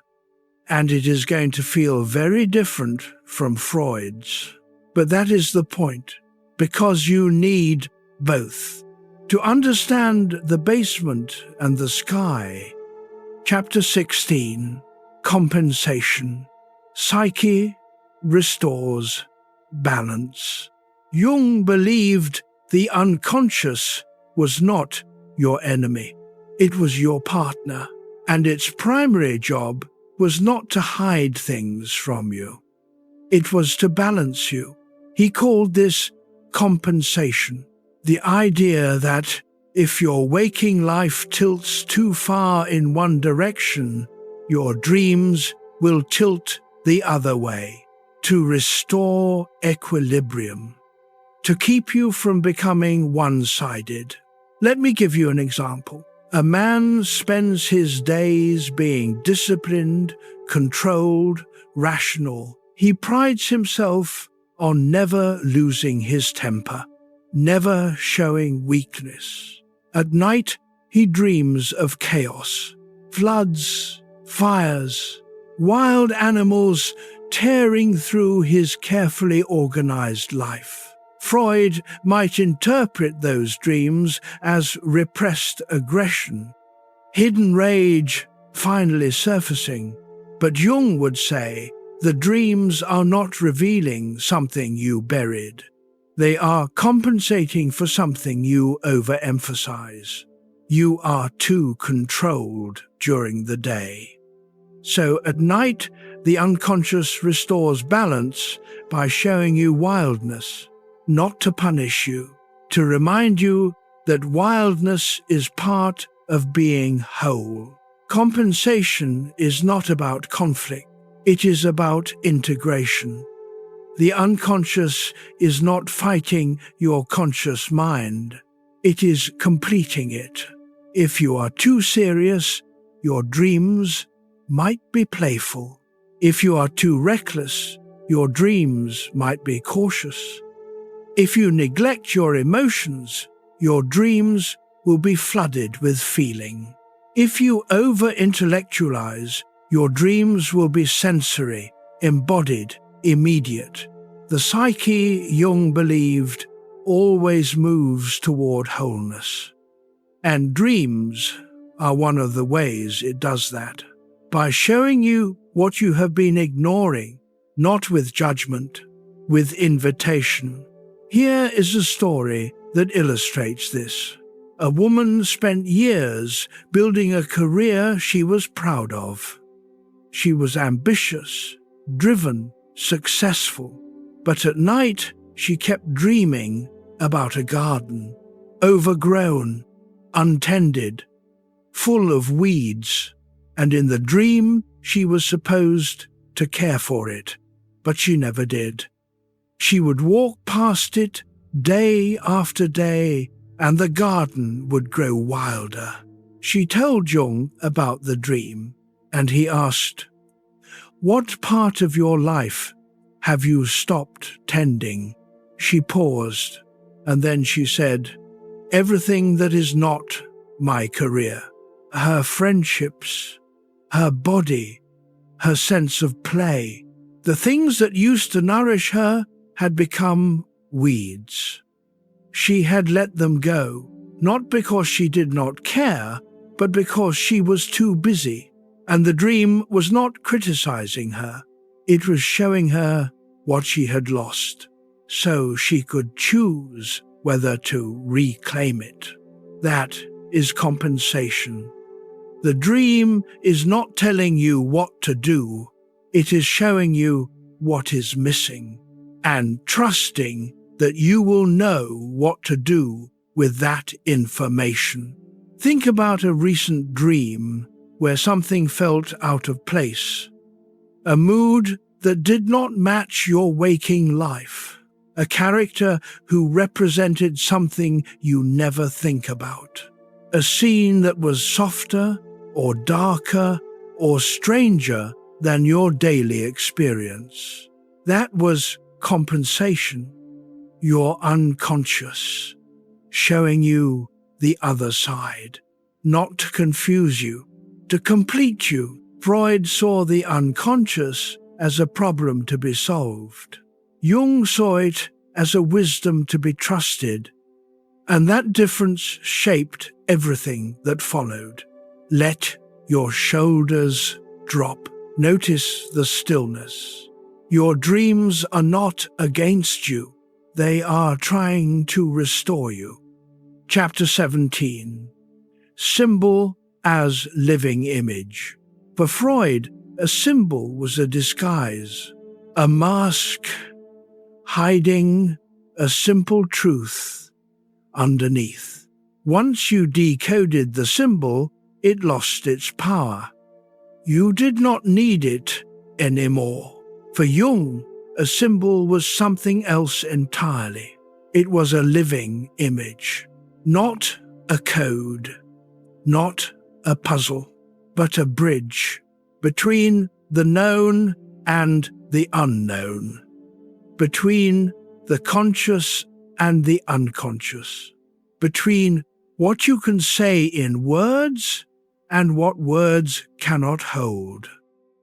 and it is going to feel very different from Freud's. But that is the point, because you need both. To understand the basement and the sky. Chapter 16, Compensation. Psyche restores balance. Jung believed the unconscious was not your enemy. It was your partner, and its primary job was not to hide things from you. It was to balance you. He called this compensation. The idea that if your waking life tilts too far in one direction, your dreams will tilt the other way, to restore equilibrium, to keep you from becoming one-sided. Let me give you an example. A man spends his days being disciplined, controlled, rational. He prides himself on never losing his temper, never showing weakness. At night, he dreams of chaos, floods, fires, wild animals tearing through his carefully organized life. Freud might interpret those dreams as repressed aggression, hidden rage finally surfacing, but Jung would say the dreams are not revealing something you buried. They are compensating for something you overemphasize. You are too controlled during the day. So at night, the unconscious restores balance by showing you wildness, not to punish you, to remind you that wildness is part of being whole. Compensation is not about conflict. It is about integration. The unconscious is not fighting your conscious mind. It is completing it. If you are too serious, your dreams might be playful. If you are too reckless, your dreams might be cautious. If you neglect your emotions, your dreams will be flooded with feeling. If you over-intellectualize, your dreams will be sensory, embodied, immediate. The psyche, Jung believed, always moves toward wholeness. And dreams are one of the ways it does that. By showing you what you have been ignoring, not with judgment, with invitation. Here is a story that illustrates this. A woman spent years building a career she was proud of. She was ambitious, driven, successful, but at night she kept dreaming about a garden, overgrown, untended, full of weeds, and in the dream she was supposed to care for it, but she never did. She would walk past it day after day, and the garden would grow wilder. She told Jung about the dream, and he asked, "What part of your life have you stopped tending?" She paused, and then she said, "Everything that is not my career. Her friendships, her body, her sense of play. The things that used to nourish her had become weeds. She had let them go, not because she did not care, but because she was too busy. And the dream was not criticizing her. It was showing her what she had lost, so she could choose whether to reclaim it. That is compensation. The dream is not telling you what to do. It is showing you what is missing and trusting that you will know what to do with that information. Think about a recent dream where something felt out of place, a mood that did not match your waking life, a character who represented something you never think about, a scene that was softer or darker or stranger than your daily experience. That was compensation, your unconscious, showing you the other side, not to confuse you, to complete you. Freud saw the unconscious as a problem to be solved. Jung saw it as a wisdom to be trusted, and that difference shaped everything that followed. Let your shoulders drop. Notice the stillness. Your dreams are not against you. They are trying to restore you. Chapter 17. Symbol as living image. For Freud, a symbol was a disguise, a mask hiding a simple truth underneath. Once you decoded the symbol, it lost its power. You did not need it anymore. For Jung, a symbol was something else entirely. It was a living image, not a code, not a puzzle, but a bridge between the known and the unknown, between the conscious and the unconscious, between what you can say in words and what words cannot hold.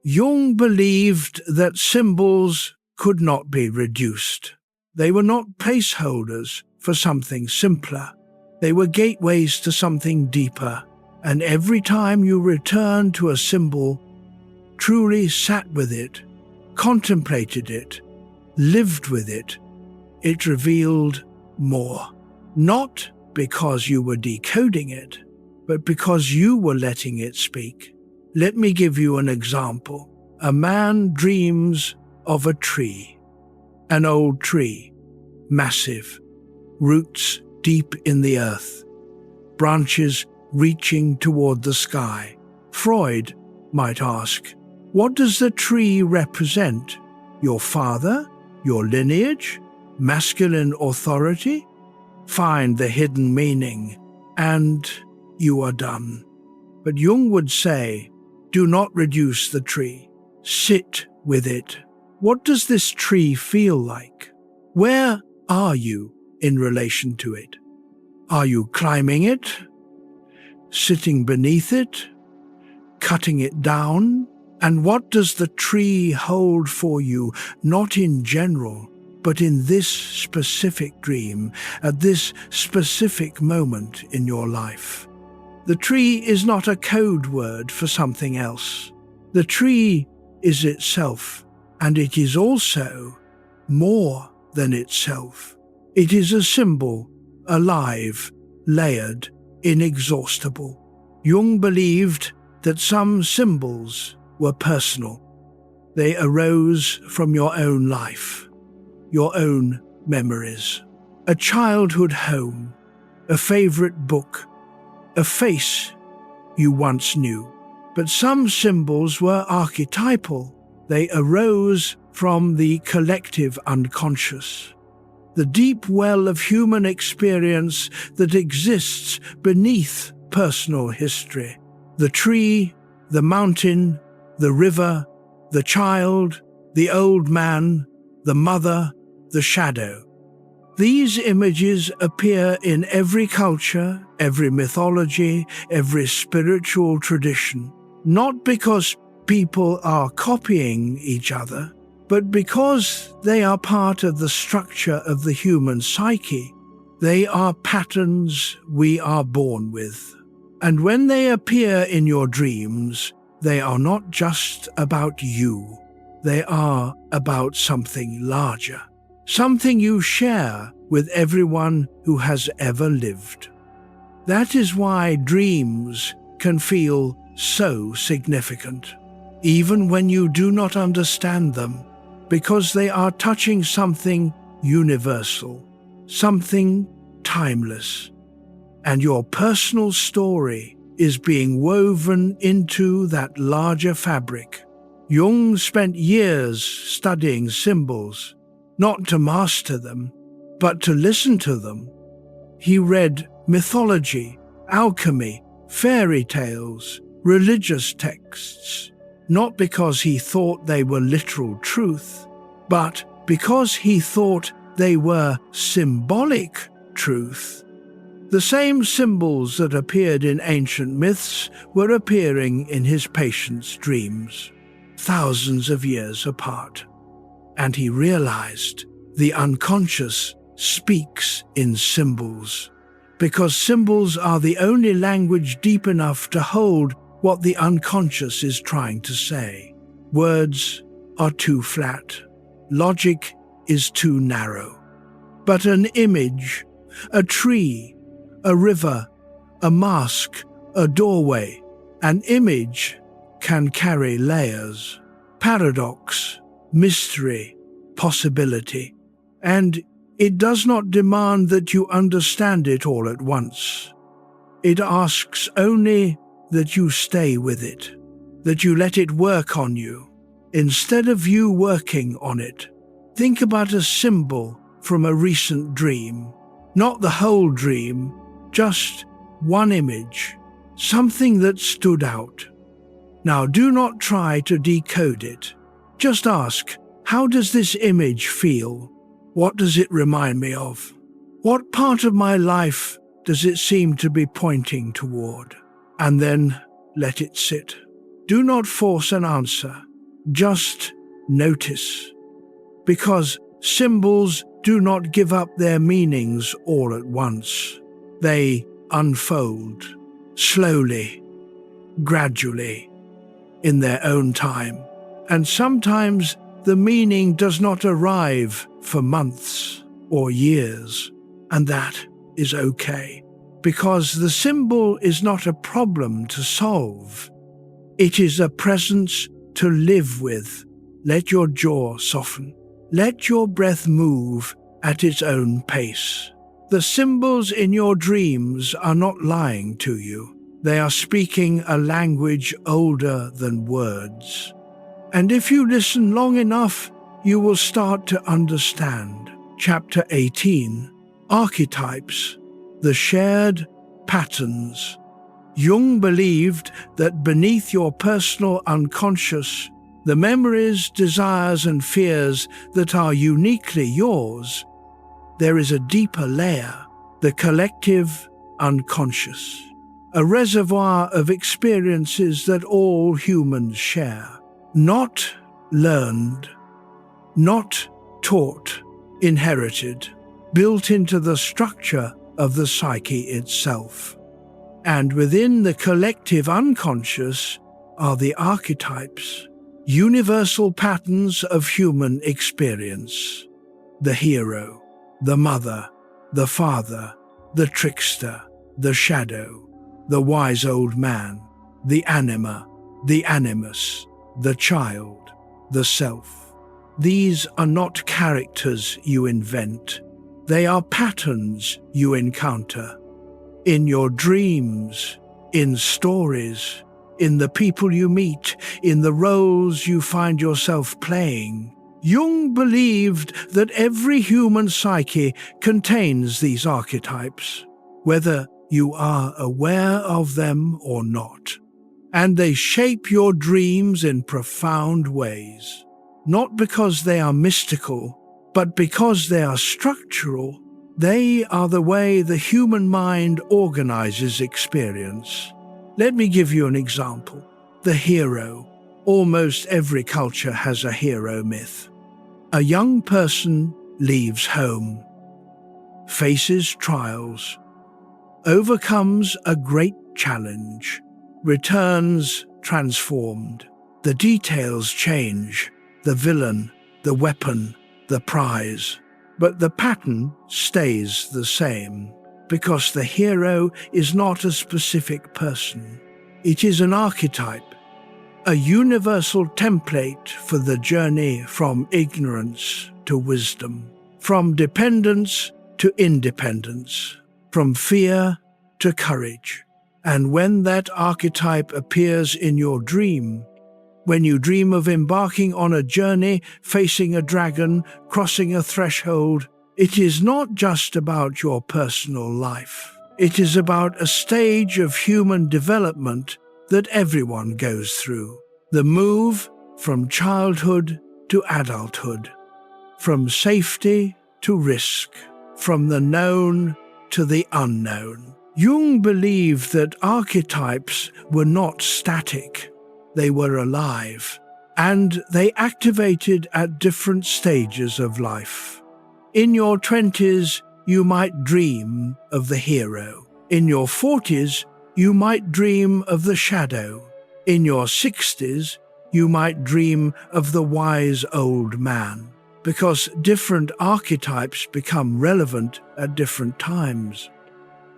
Jung believed that symbols could not be reduced. They were not placeholders for something simpler. They were gateways to something deeper, and every time you returned to a symbol, truly sat with it, contemplated it, lived with it, it revealed more. Not because you were decoding it, but because you were letting it speak. Let me give you an example. A man dreams of a tree, an old tree, massive, roots deep in the earth, branches reaching toward the sky. Freud might ask, what does the tree represent? Your father? Your lineage? Masculine authority? Find the hidden meaning, and you are done. But Jung would say, do not reduce the tree. Sit with it. What does this tree feel like? Where are you in relation to it? Are you climbing it? Sitting beneath it? Cutting it down? And what does the tree hold for you, not in general, but in this specific dream, at this specific moment in your life? The tree is not a code word for something else. The tree is itself, and it is also more than itself. It is a symbol, alive, layered, inexhaustible. Jung believed that some symbols were personal. They arose from your own life, your own memories. A childhood home, a favorite book, a face you once knew. But some symbols were archetypal. They arose from the collective unconscious, the deep well of human experience that exists beneath personal history. The tree, the mountain, the river, the child, the old man, the mother, the shadow. These images appear in every culture, every mythology, every spiritual tradition, not because people are copying each other, but because they are part of the structure of the human psyche. They are patterns we are born with. And when they appear in your dreams, they are not just about you. They are about something larger, something you share with everyone who has ever lived. That is why dreams can feel so significant, even when you do not understand them, because they are touching something universal, something timeless. And your personal story is being woven into that larger fabric. Jung spent years studying symbols, not to master them, but to listen to them. He read mythology, alchemy, fairy tales, religious texts, not because he thought they were literal truth, but because he thought they were symbolic truth. The same symbols that appeared in ancient myths were appearing in his patients' dreams, thousands of years apart. And he realized the unconscious speaks in symbols, because symbols are the only language deep enough to hold what the unconscious is trying to say. Words are too flat. Logic is too narrow. But an image, a tree, a river, a mask, a doorway, an image can carry layers, paradox, mystery, possibility, and it does not demand that you understand it all at once. It asks only that you stay with it, that you let it work on you, instead of you working on it. Think about a symbol from a recent dream, not the whole dream, just one image, something that stood out. Now do not try to decode it. Just ask, how does this image feel? What does it remind me of? What part of my life does it seem to be pointing toward? And then let it sit. Do not force an answer. Just notice. Because symbols do not give up their meanings all at once. They unfold, slowly, gradually, in their own time. And sometimes the meaning does not arrive for months or years, and that is okay, because the symbol is not a problem to solve. It is a presence to live with. Let your jaw soften. Let your breath move at its own pace. The symbols in your dreams are not lying to you. They are speaking a language older than words. And if you listen long enough, you will start to understand. Chapter 18, Archetypes, the Shared Patterns. Jung believed that beneath your personal unconscious, the memories, desires, and fears that are uniquely yours, there is a deeper layer, the collective unconscious, a reservoir of experiences that all humans share, not learned, not taught, inherited, built into the structure of the psyche itself. And within the collective unconscious are the archetypes, universal patterns of human experience. The hero, the mother, the father, the trickster, the shadow, the wise old man, the anima, the animus, the child, the self. These are not characters you invent. They are patterns you encounter. In your dreams, in stories, in the people you meet, in the roles you find yourself playing. Jung believed that every human psyche contains these archetypes, whether you are aware of them or not. And they shape your dreams in profound ways, not because they are mystical, but because they are structural. They are the way the human mind organizes experience. Let me give you an example. The hero. Almost every culture has a hero myth. A young person leaves home, faces trials, overcomes a great challenge, returns transformed. The details change, the villain, the weapon, the prize, but the pattern stays the same, because the hero is not a specific person. It is an archetype, a universal template for the journey from ignorance to wisdom, from dependence to independence, from fear to courage. And when that archetype appears in your dream, when you dream of embarking on a journey, facing a dragon, crossing a threshold, it is not just about your personal life. It is about a stage of human development that everyone goes through. The move from childhood to adulthood, from safety to risk, from the known to the unknown. Jung believed that archetypes were not static. They were alive, and they activated at different stages of life. In your 20s, you might dream of the hero. In your 40s, you might dream of the shadow. In your 60s, you might dream of the wise old man, because different archetypes become relevant at different times.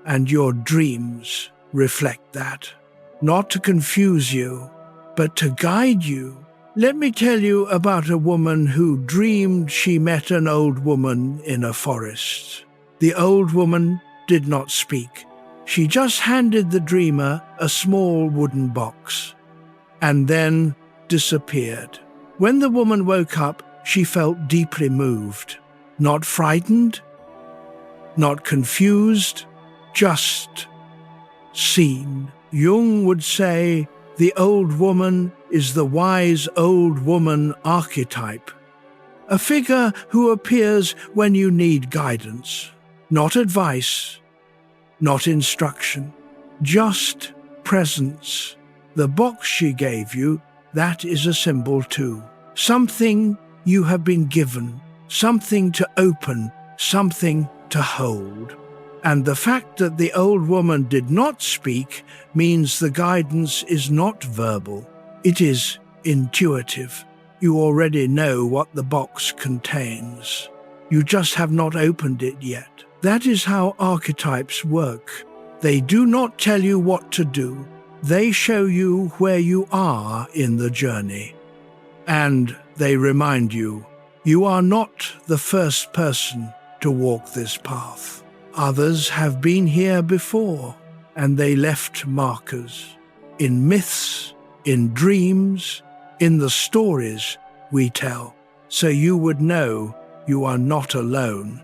And your dreams reflect that, not to confuse you, but to guide you. Let me tell you about a woman who dreamed she met an old woman in a forest. The old woman did not speak. She just handed the dreamer a small wooden box, and then disappeared. When the woman woke up, she felt deeply moved. Not frightened, not confused, just seen. Jung would say, the old woman is the wise old woman archetype, a figure who appears when you need guidance, not advice, not instruction, just presence. The box she gave you, that is a symbol too. Something you have been given, something to open, something to hold. And the fact that the old woman did not speak means the guidance is not verbal. It is intuitive. You already know what the box contains. You just have not opened it yet. That is how archetypes work. They do not tell you what to do. They show you where you are in the journey. And they remind you, you are not the first person to walk this path. Others have been here before, and they left markers. In myths, in dreams, in the stories we tell, so you would know you are not alone.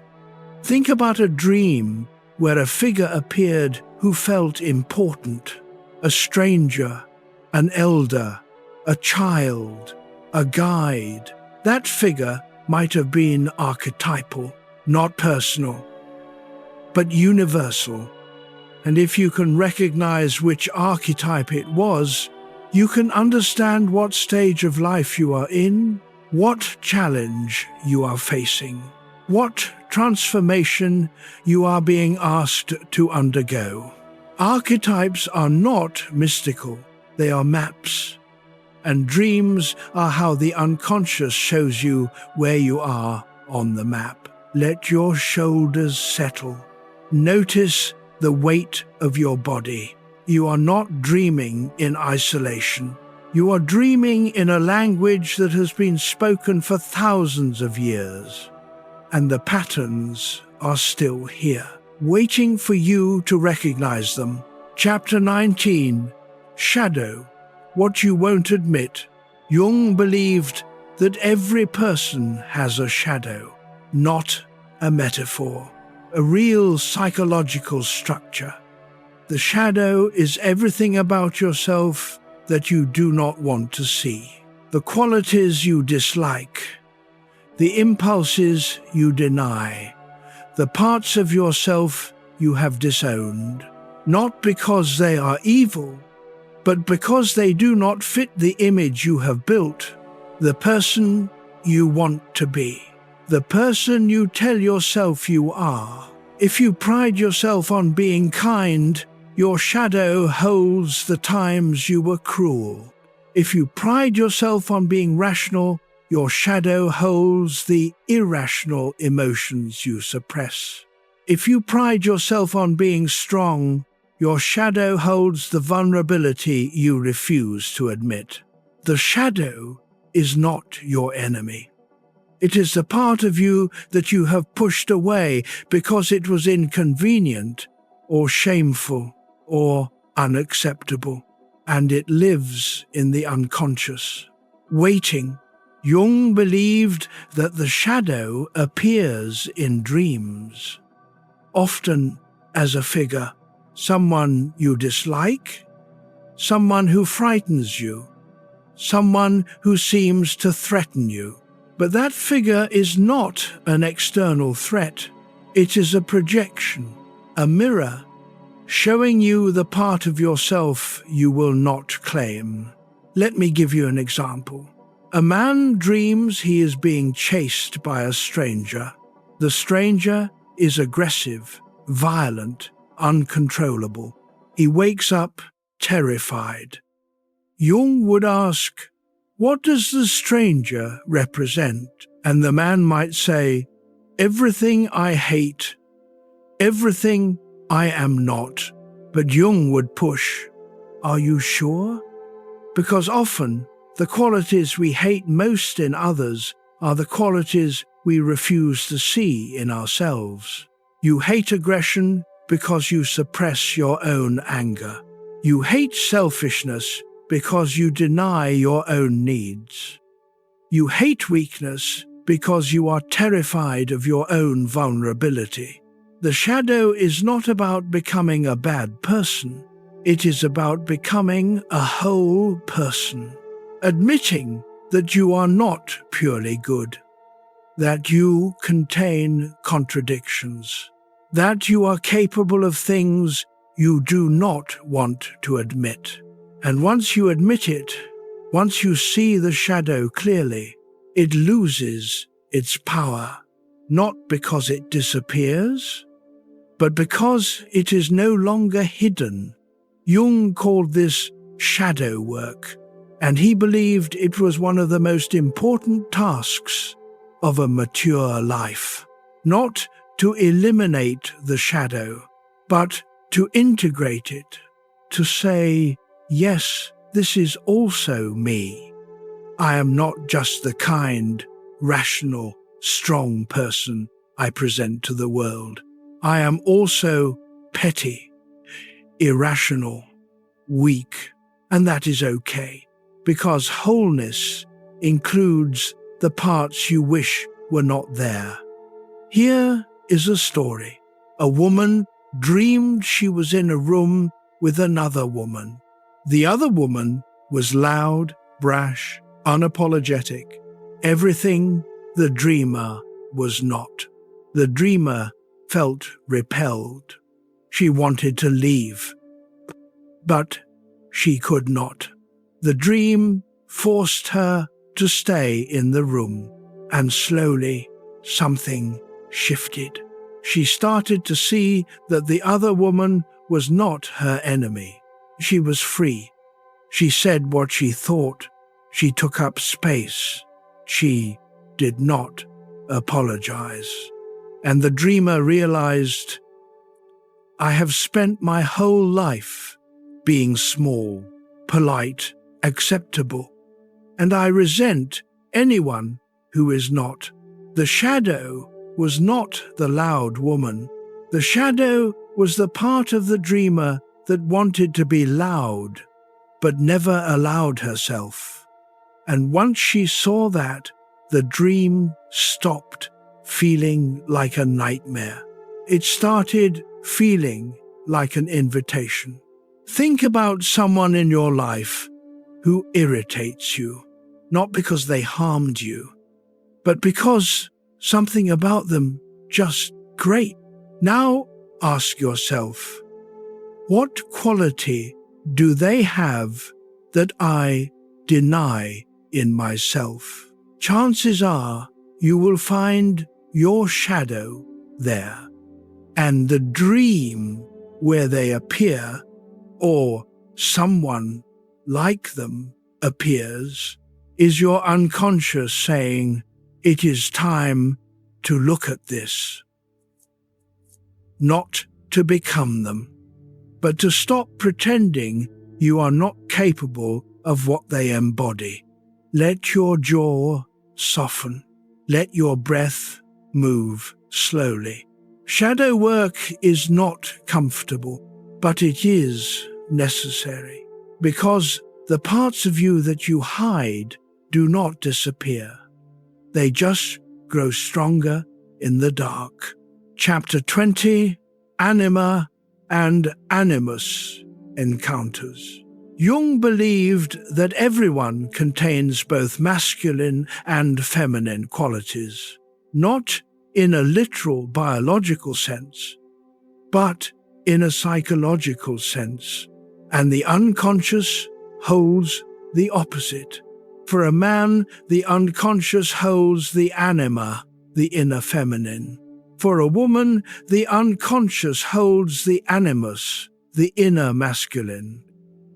Think about a dream where a figure appeared who felt important, a stranger, an elder, a child, a guide. That figure might have been archetypal, not personal, but universal. And if you can recognize which archetype it was, you can understand what stage of life you are in, what challenge you are facing, what transformation you are being asked to undergo. Archetypes are not mystical, they are maps. and dreams are how the unconscious shows you where you are on the map. Let your shoulders settle. Notice the weight of your body. You are not dreaming in isolation. You are dreaming in a language that has been spoken for thousands of years, and the patterns are still here, waiting for you to recognize them. Chapter 19, Shadow, What You Won't Admit. Jung believed that every person has a shadow, not a metaphor, a real psychological structure. The shadow is everything about yourself that you do not want to see. The qualities you dislike, the impulses you deny, the parts of yourself you have disowned, not because they are evil, but because they do not fit the image you have built, the person you want to be, the person you tell yourself you are. If you pride yourself on being kind, your shadow holds the times you were cruel. If you pride yourself on being rational, your shadow holds the irrational emotions you suppress. If you pride yourself on being strong, your shadow holds the vulnerability you refuse to admit. The shadow is not your enemy. It is the part of you that you have pushed away because it was inconvenient or shameful or unacceptable, and it lives in the unconscious, waiting. Jung believed that the shadow appears in dreams, often as a figure, someone you dislike, someone who frightens you, someone who seems to threaten you. But that figure is not an external threat. It is a projection, a mirror, showing you the part of yourself you will not claim. Let me give you an example. A man dreams he is being chased by a stranger. The stranger is aggressive, violent, uncontrollable. He wakes up terrified. Jung would ask, "What does the stranger represent?" And the man might say, "Everything I hate, everything I am not." But Jung would push, "Are you sure?" Because often the qualities we hate most in others are the qualities we refuse to see in ourselves. You hate aggression because you suppress your own anger. You hate selfishness because you deny your own needs. You hate weakness because you are terrified of your own vulnerability. The shadow is not about becoming a bad person. It is about becoming a whole person, admitting that you are not purely good, that you contain contradictions, that you are capable of things you do not want to admit. And once you admit it, once you see the shadow clearly, it loses its power, not because it disappears, but because it is no longer hidden. Jung called this shadow work, and he believed it was one of the most important tasks of a mature life. Not to eliminate the shadow, but to integrate it, to say, "Yes, this is also me. I am not just the kind, rational, strong person I present to the world. I am also petty, irrational, weak, and that is okay, because wholeness includes the parts you wish were not there." Here is a story. A woman dreamed she was in a room with another woman. The other woman was loud, brash, unapologetic, everything the dreamer was not. The dreamer felt repelled. She wanted to leave, but she could not. The dream forced her to stay in the room, and slowly something shifted. She started to see that the other woman was not her enemy. She was free. She said what she thought. She took up space. She did not apologize. And the dreamer realized, I have spent my whole life being small, polite, acceptable, and I resent anyone who is not. The shadow was not the loud woman. The shadow was the part of the dreamer that wanted to be loud, but never allowed herself. And once she saw that, the dream stopped feeling like a nightmare. It started feeling like an invitation. Think about someone in your life who irritates you, not because they harmed you, but because something about them just great. Now ask yourself, what quality do they have that I deny in myself? Chances are you will find your shadow there, and the dream where they appear, or someone like them appears, is your unconscious saying, it is time to look at this. Not to become them, but to stop pretending you are not capable of what they embody. Let your jaw soften. Let your breath move slowly. Shadow work is not comfortable, but it is necessary, because the parts of you that you hide do not disappear. They just grow stronger in the dark. Chapter 20, Anima and Animus Encounters. Jung believed that everyone contains both masculine and feminine qualities, not in a literal biological sense, but in a psychological sense, and the unconscious holds the opposite. For a man, the unconscious holds the anima, the inner feminine. For a woman, the unconscious holds the animus, the inner masculine.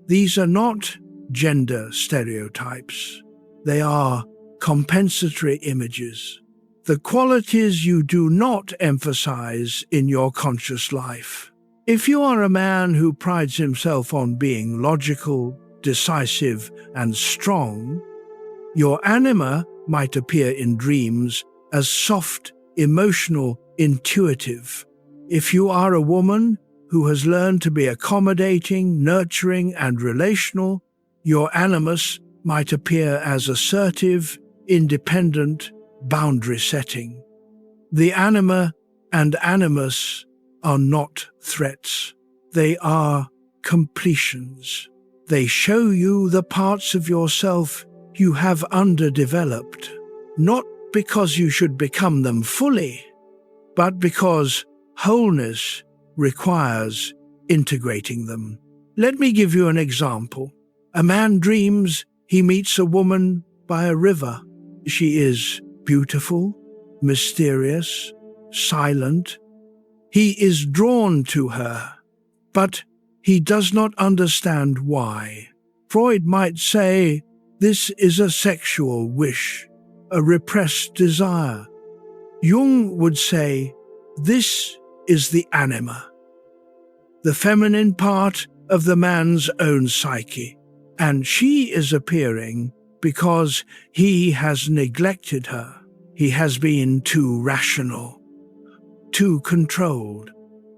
These are not gender stereotypes. They are compensatory images, the qualities you do not emphasize in your conscious life. If you are a man who prides himself on being logical, decisive, and strong, your anima might appear in dreams as soft, emotional, intuitive. If you are a woman who has learned to be accommodating, nurturing, and relational, your animus might appear as assertive, independent, boundary-setting. The anima and animus are not threats. They are completions. They show you the parts of yourself you have underdeveloped, not because you should become them fully, but because wholeness requires integrating them. Let me give you an example. A man dreams he meets a woman by a river. She is beautiful, mysterious, silent. He is drawn to her, but he does not understand why. Freud might say this is a sexual wish, a repressed desire. Jung would say this is the anima, the feminine part of the man's own psyche, and she is appearing because he has neglected her. He has been too rational, too controlled,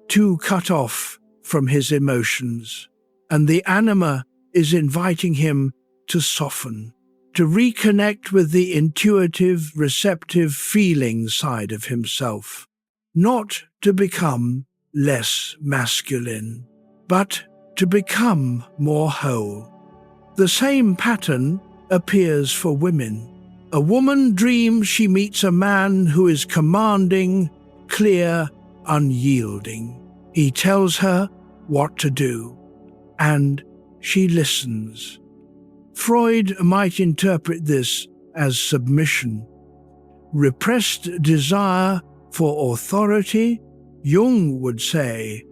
too cut off from his emotions, and the anima is inviting him to soften, to reconnect with the intuitive, receptive, feeling side of himself, not to become less masculine, but to become more whole. The same pattern appears for women. A woman dreams she meets a man who is commanding, clear, unyielding. He tells her what to do, and she listens. Freud might interpret this as submission. Repressed desire for authority, Jung would say,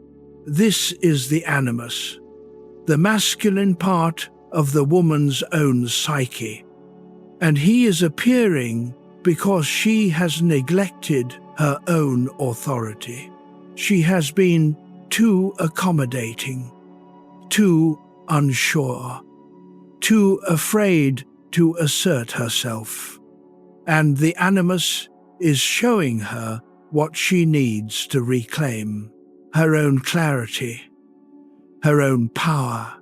this is the animus, the masculine part of the woman's own psyche. and he is appearing because she has neglected her own authority. She has been too accommodating, too unsure, too afraid to assert herself. And the animus is showing her what she needs to reclaim: her own clarity, her own power,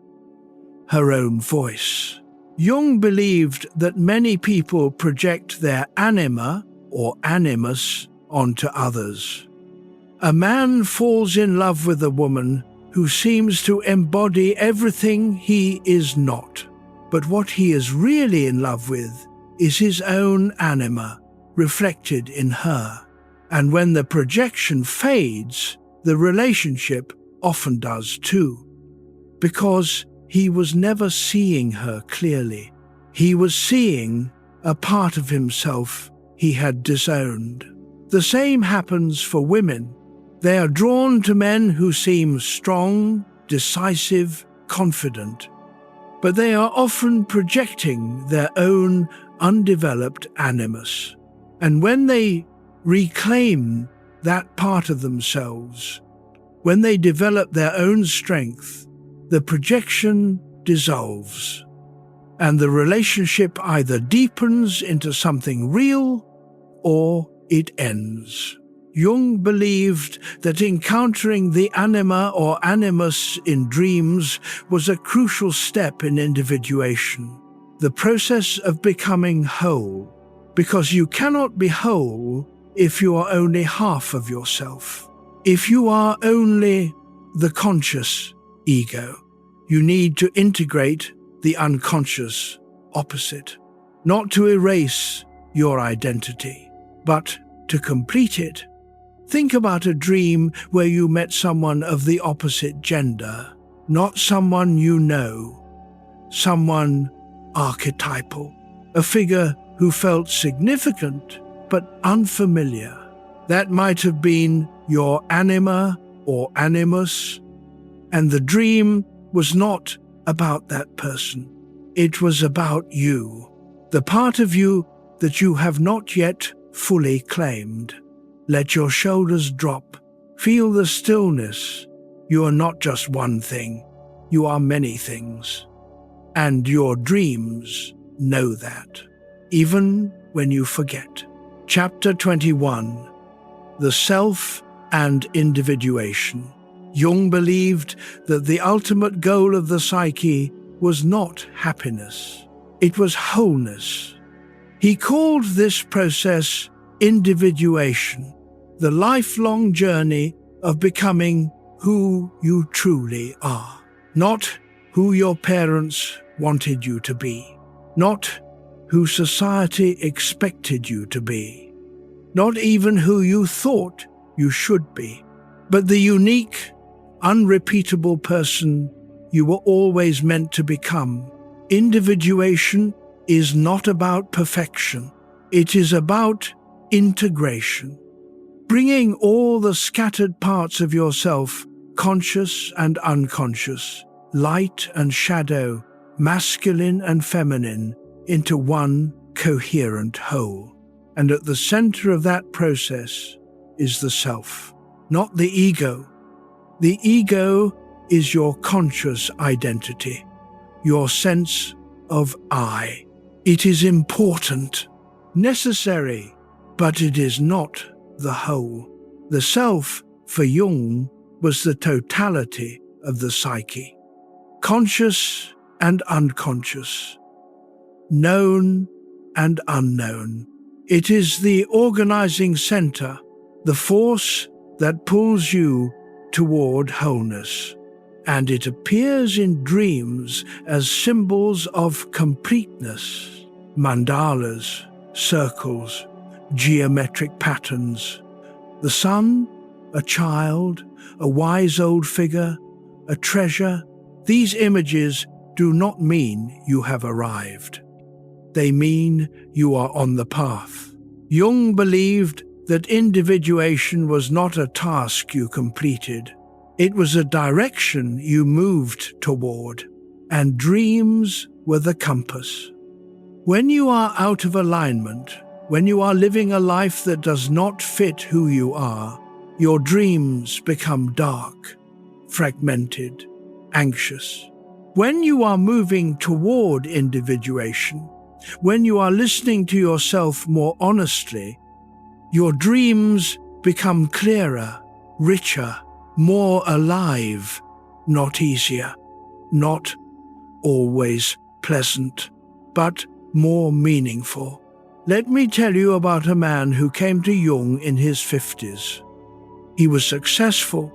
her own voice. Jung believed that many people project their anima or animus onto others. A man falls in love with a woman who seems to embody everything he is not. But what he is really in love with is his own anima, reflected in her. And when the projection fades, the relationship often does too. Because he was never seeing her clearly. He was seeing a part of himself he had disowned. The same happens for women. They are drawn to men who seem strong, decisive, confident, but they are often projecting their own undeveloped animus. And when they reclaim that part of themselves, when they develop their own strength, the projection dissolves, and the relationship either deepens into something real or it ends. Jung believed that encountering the anima or animus in dreams was a crucial step in individuation, the process of becoming whole, because you cannot be whole if you are only half of yourself. If you are only the conscious ego, you need to integrate the unconscious opposite, not to erase your identity, but to complete it. Think about a dream where you met someone of the opposite gender, not someone you know, someone archetypal, a figure who felt significant but unfamiliar. That might have been your anima or animus, and the dream was not about that person. It was about you, the part of you that you have not yet fully claimed. Let your shoulders drop. Feel the stillness. You are not just one thing. You are many things. And your dreams know that, even when you forget. Chapter 21. The Self and Individuation. Jung believed that the ultimate goal of the psyche was not happiness. It was wholeness. He called this process individuation, the lifelong journey of becoming who you truly are. Not who your parents wanted you to be. Not who society expected you to be. Not even who you thought you should be. But the unique, unrepeatable person you were always meant to become. Individuation is not about perfection. It is about integration. Bringing all the scattered parts of yourself, conscious and unconscious, light and shadow, masculine and feminine, into one coherent whole. And at the center of that process is the self, not the ego. The ego is your conscious identity, your sense of I. It is important, necessary, but it is not the whole. The self, for Jung, was the totality of the psyche, conscious and unconscious, known and unknown. It is the organizing center, the force that pulls you toward wholeness, and it appears in dreams as symbols of completeness, mandalas, circles, geometric patterns. The sun, a child, a wise old figure, a treasure. These images do not mean you have arrived. They mean you are on the path. Jung believed that individuation was not a task you completed. It was a direction you moved toward, and dreams were the compass. When you are out of alignment, when you are living a life that does not fit who you are, your dreams become dark, fragmented, anxious. When you are moving toward individuation, when you are listening to yourself more honestly, your dreams become clearer, richer, more alive, not easier, not always pleasant, but more meaningful. Let me tell you about a man who came to Jung in his 50s. He was successful,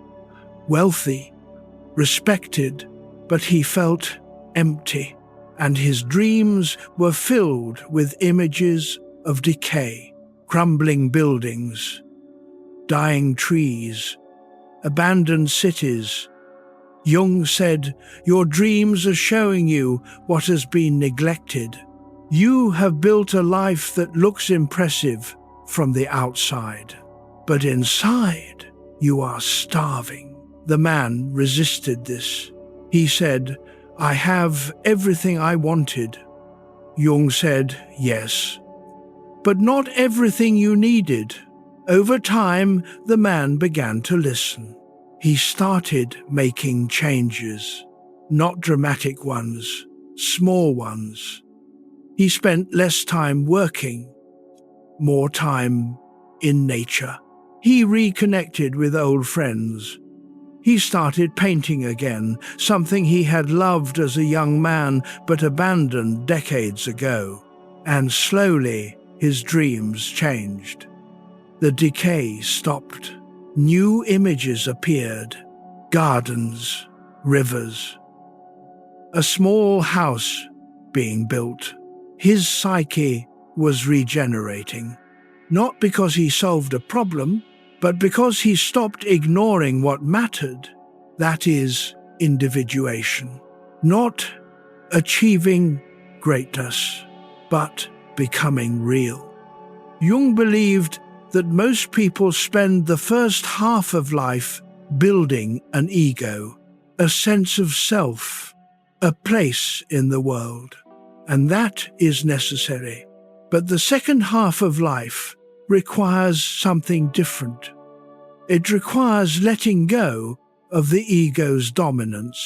wealthy, respected, but he felt empty, and his dreams were filled with images of decay, crumbling buildings, dying trees, abandoned cities. Jung said, "Your dreams are showing you what has been neglected. You have built a life that looks impressive from the outside, but inside you are starving." The man resisted this. He said, "I have everything I wanted." Jung said, "Yes, but not everything you needed." Over time, the man began to listen. He started making changes, not dramatic ones, small ones. He spent less time working, more time in nature. He reconnected with old friends. He started painting again, something he had loved as a young man but abandoned decades ago. And slowly, his dreams changed. The decay stopped. New images appeared. Gardens, rivers, a small house being built. His psyche was regenerating, not because he solved a problem, but because he stopped ignoring what mattered, that is, individuation. Not achieving greatness, but becoming real. Jung believed that most people spend the first half of life building an ego, a sense of self, a place in the world. And that is necessary. But the second half of life requires something different. It requires letting go of the ego's dominance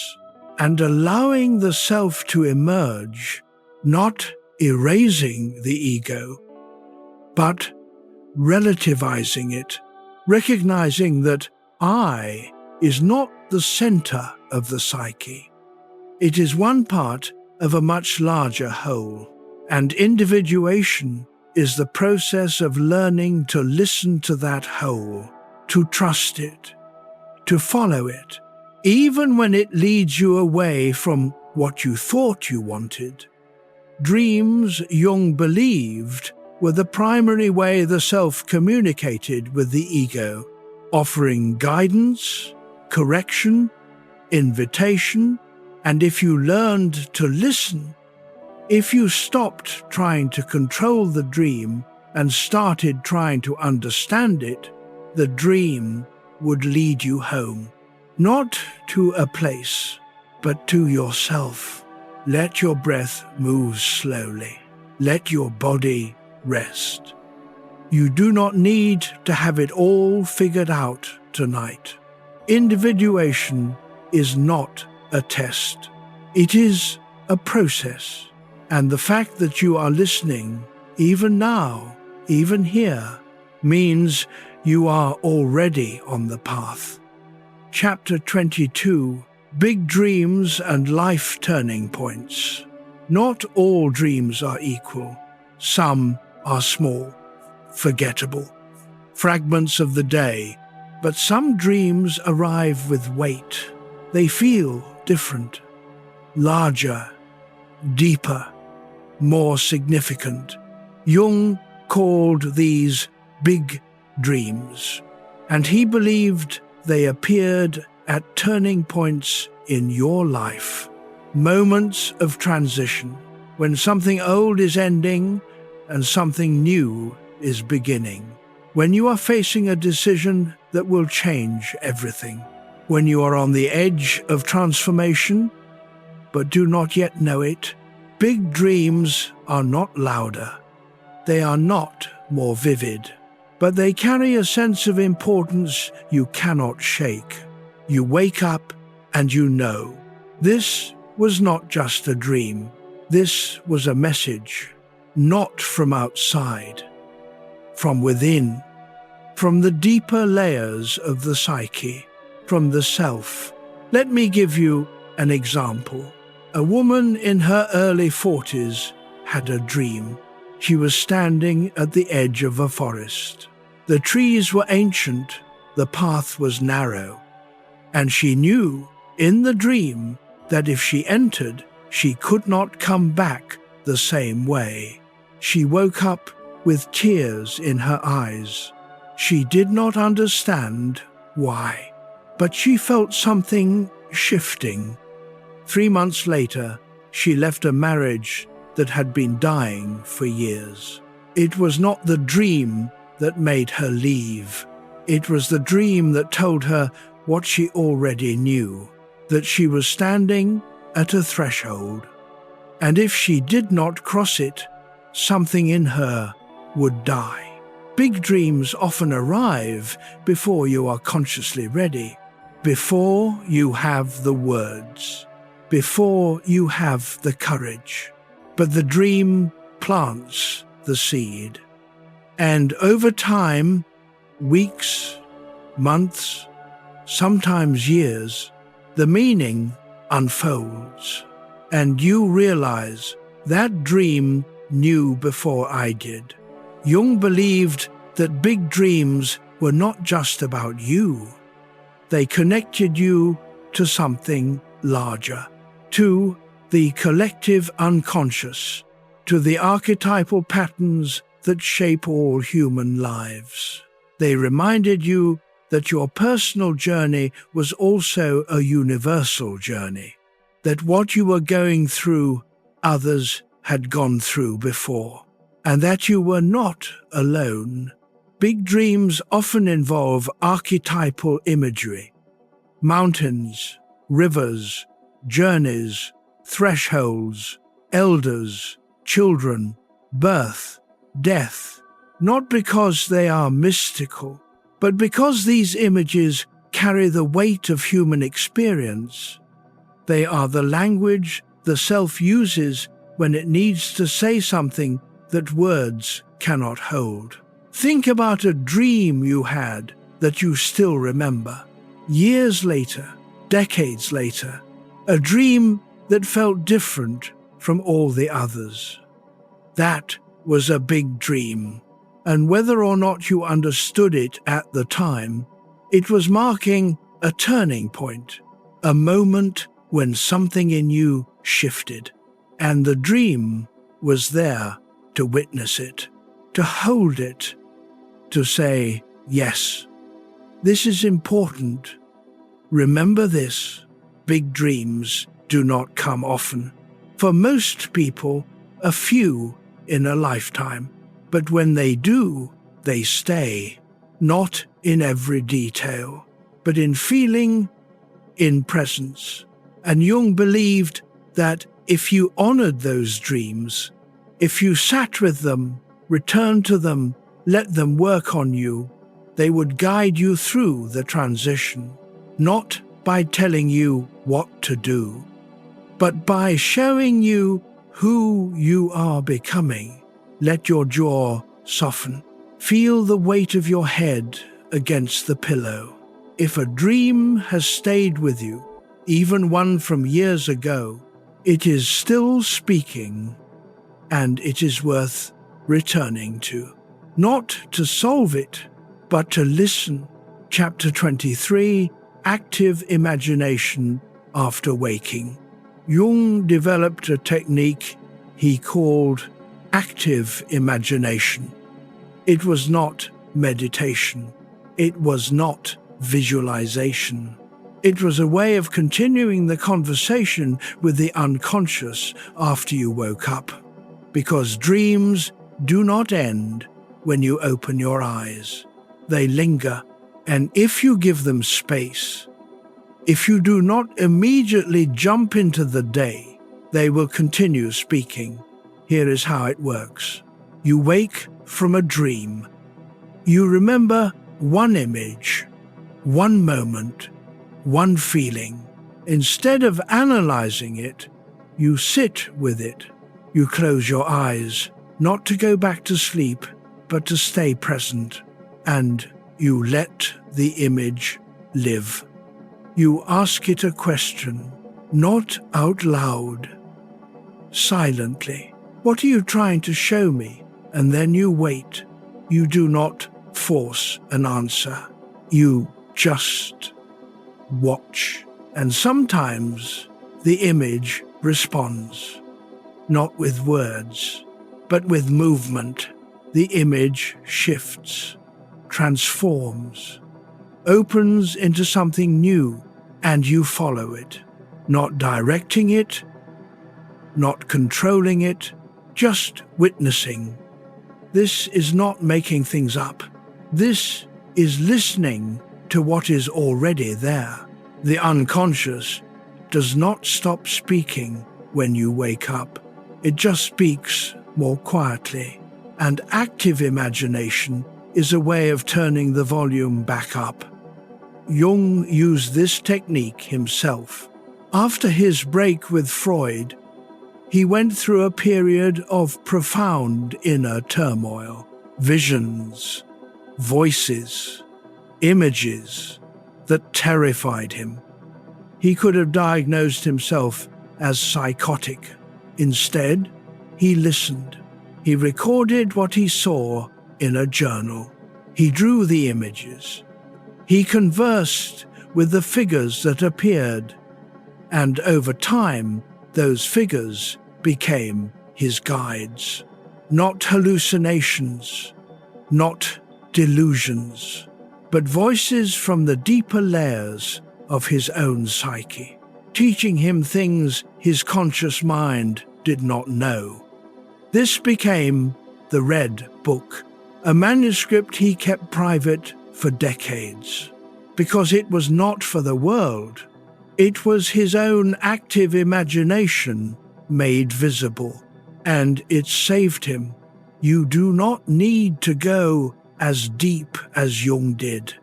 and allowing the self to emerge, not erasing the ego, but relativizing it, recognizing that I is not the center of the psyche. It is one part of a much larger whole, and individuation is the process of learning to listen to that whole, to trust it, to follow it, even when it leads you away from what you thought you wanted. Dreams, Jung believed, were the primary way the self communicated with the ego, offering guidance, correction, invitation, and if you learned to listen, if you stopped trying to control the dream and started trying to understand it, the dream would lead you home, not to a place, but to yourself. Let your breath move slowly. Let your body rest. You do not need to have it all figured out tonight. Individuation is not a test. It is a process. And the fact that you are listening, even now, even here, means you are already on the path. Chapter 22, Big Dreams and Life Turning Points. Not all dreams are equal. Some are small, forgettable, fragments of the day, but some dreams arrive with weight. They feel different, larger, deeper, more significant. Jung called these big dreams, and he believed they appeared at turning points in your life, moments of transition, when something old is ending and something new is beginning, when you are facing a decision that will change everything, when you are on the edge of transformation but do not yet know it, Big dreams are not louder. They are not more vivid. But they carry a sense of importance you cannot shake. You wake up and you know. This was not just a dream. This was a message. Not from outside. From within. From the deeper layers of the psyche. From the self. Let me give you an example. A woman in her early 40s had a dream. She was standing at the edge of a forest. The trees were ancient, the path was narrow, and she knew in the dream that if she entered, she could not come back the same way. She woke up with tears in her eyes. She did not understand why, but she felt something shifting. 3 months later, she left a marriage that had been dying for years. It was not the dream that made her leave. It was the dream that told her what she already knew, that she was standing at a threshold, and if she did not cross it, something in her would die. Big dreams often arrive before you are consciously ready, before you have the words, before you have the courage. But the dream plants the seed. And over time, weeks, months, sometimes years, the meaning unfolds. And you realize that dream knew before I did. Jung believed that big dreams were not just about you. They connected you to something larger, to the collective unconscious, to the archetypal patterns that shape all human lives. They reminded you that your personal journey was also a universal journey, that what you were going through, others had gone through before, and that you were not alone. Big dreams often involve archetypal imagery, mountains, rivers, journeys, thresholds, elders, children, birth, death, not because they are mystical, but because these images carry the weight of human experience. They are the language the self uses when it needs to say something that words cannot hold. Think about a dream you had that you still remember. Years later, decades later, a dream that felt different from all the others. That was a big dream, and whether or not you understood it at the time, it was marking a turning point, a moment when something in you shifted, and the dream was there to witness it, to hold it, to say, yes, this is important. Remember this, big dreams do not come often. For most people, a few in a lifetime. But when they do, they stay, not in every detail, but in feeling, in presence. And Jung believed that if you honored those dreams, if you sat with them, returned to them, let them work on you, they would guide you through the transition, not by telling you what to do, but by showing you who you are becoming. Let your jaw soften. Feel the weight of your head against the pillow. If a dream has stayed with you, even one from years ago, it is still speaking, and it is worth returning to. Not to solve it, but to listen. Chapter 23, Active Imagination After Waking. Jung developed a technique he called active imagination. It was not meditation. It was not visualization. It was a way of continuing the conversation with the unconscious after you woke up. Because dreams do not end when you open your eyes. They linger, and if you give them space, if you do not immediately jump into the day, they will continue speaking. Here is how it works. You wake from a dream. You remember one image, one moment, one feeling. Instead of analyzing it, you sit with it. You close your eyes, not to go back to sleep, but to stay present. And you let the image live. You ask it a question, not out loud, silently. What are you trying to show me? And then you wait. You do not force an answer. You just watch. And sometimes the image responds, not with words, but with movement. The image shifts, transforms, opens into something new, and you follow it, not directing it, not controlling it, just witnessing. This is not making things up. This is listening to what is already there. The unconscious does not stop speaking when you wake up. It just speaks more quietly. And active imagination is a way of turning the volume back up. Jung used this technique himself. After his break with Freud, he went through a period of profound inner turmoil. Visions, voices, images that terrified him. He could have diagnosed himself as psychotic. Instead, he listened. He recorded what he saw in a journal. He drew the images. He conversed with the figures that appeared, and over time, those figures became his guides. Not hallucinations, not delusions, but voices from the deeper layers of his own psyche, teaching him things his conscious mind did not know. This became the Red Book, a manuscript he kept private for decades, because it was not for the world. It was his own active imagination made visible, and it saved him. You do not need to go as deep as Jung did.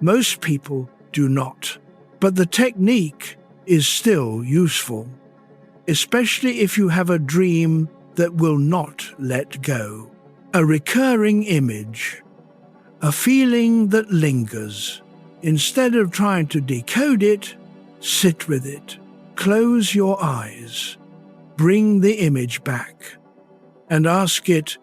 Most people do not, but the technique is still useful, especially if you have a dream that will not let go, a recurring image, a feeling that lingers. Instead of trying to decode it, sit with it. Close your eyes. Bring the image back and ask it,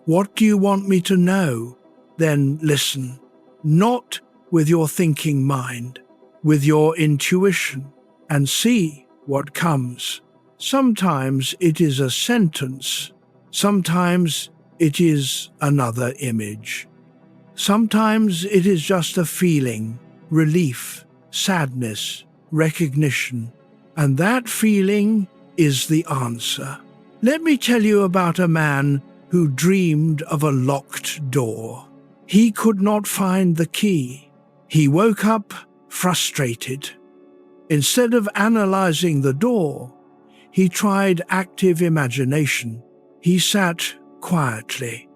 "What do you want me to know?" Then listen, not with your thinking mind, with your intuition, and see what comes. Sometimes it is a sentence. Sometimes it is another image. Sometimes it is just a feeling, relief, sadness, recognition. And that feeling is the answer. Let me tell you about a man who dreamed of a locked door. He could not find the key. He woke up frustrated. Instead of analyzing the door, he tried active imagination. He sat quietly.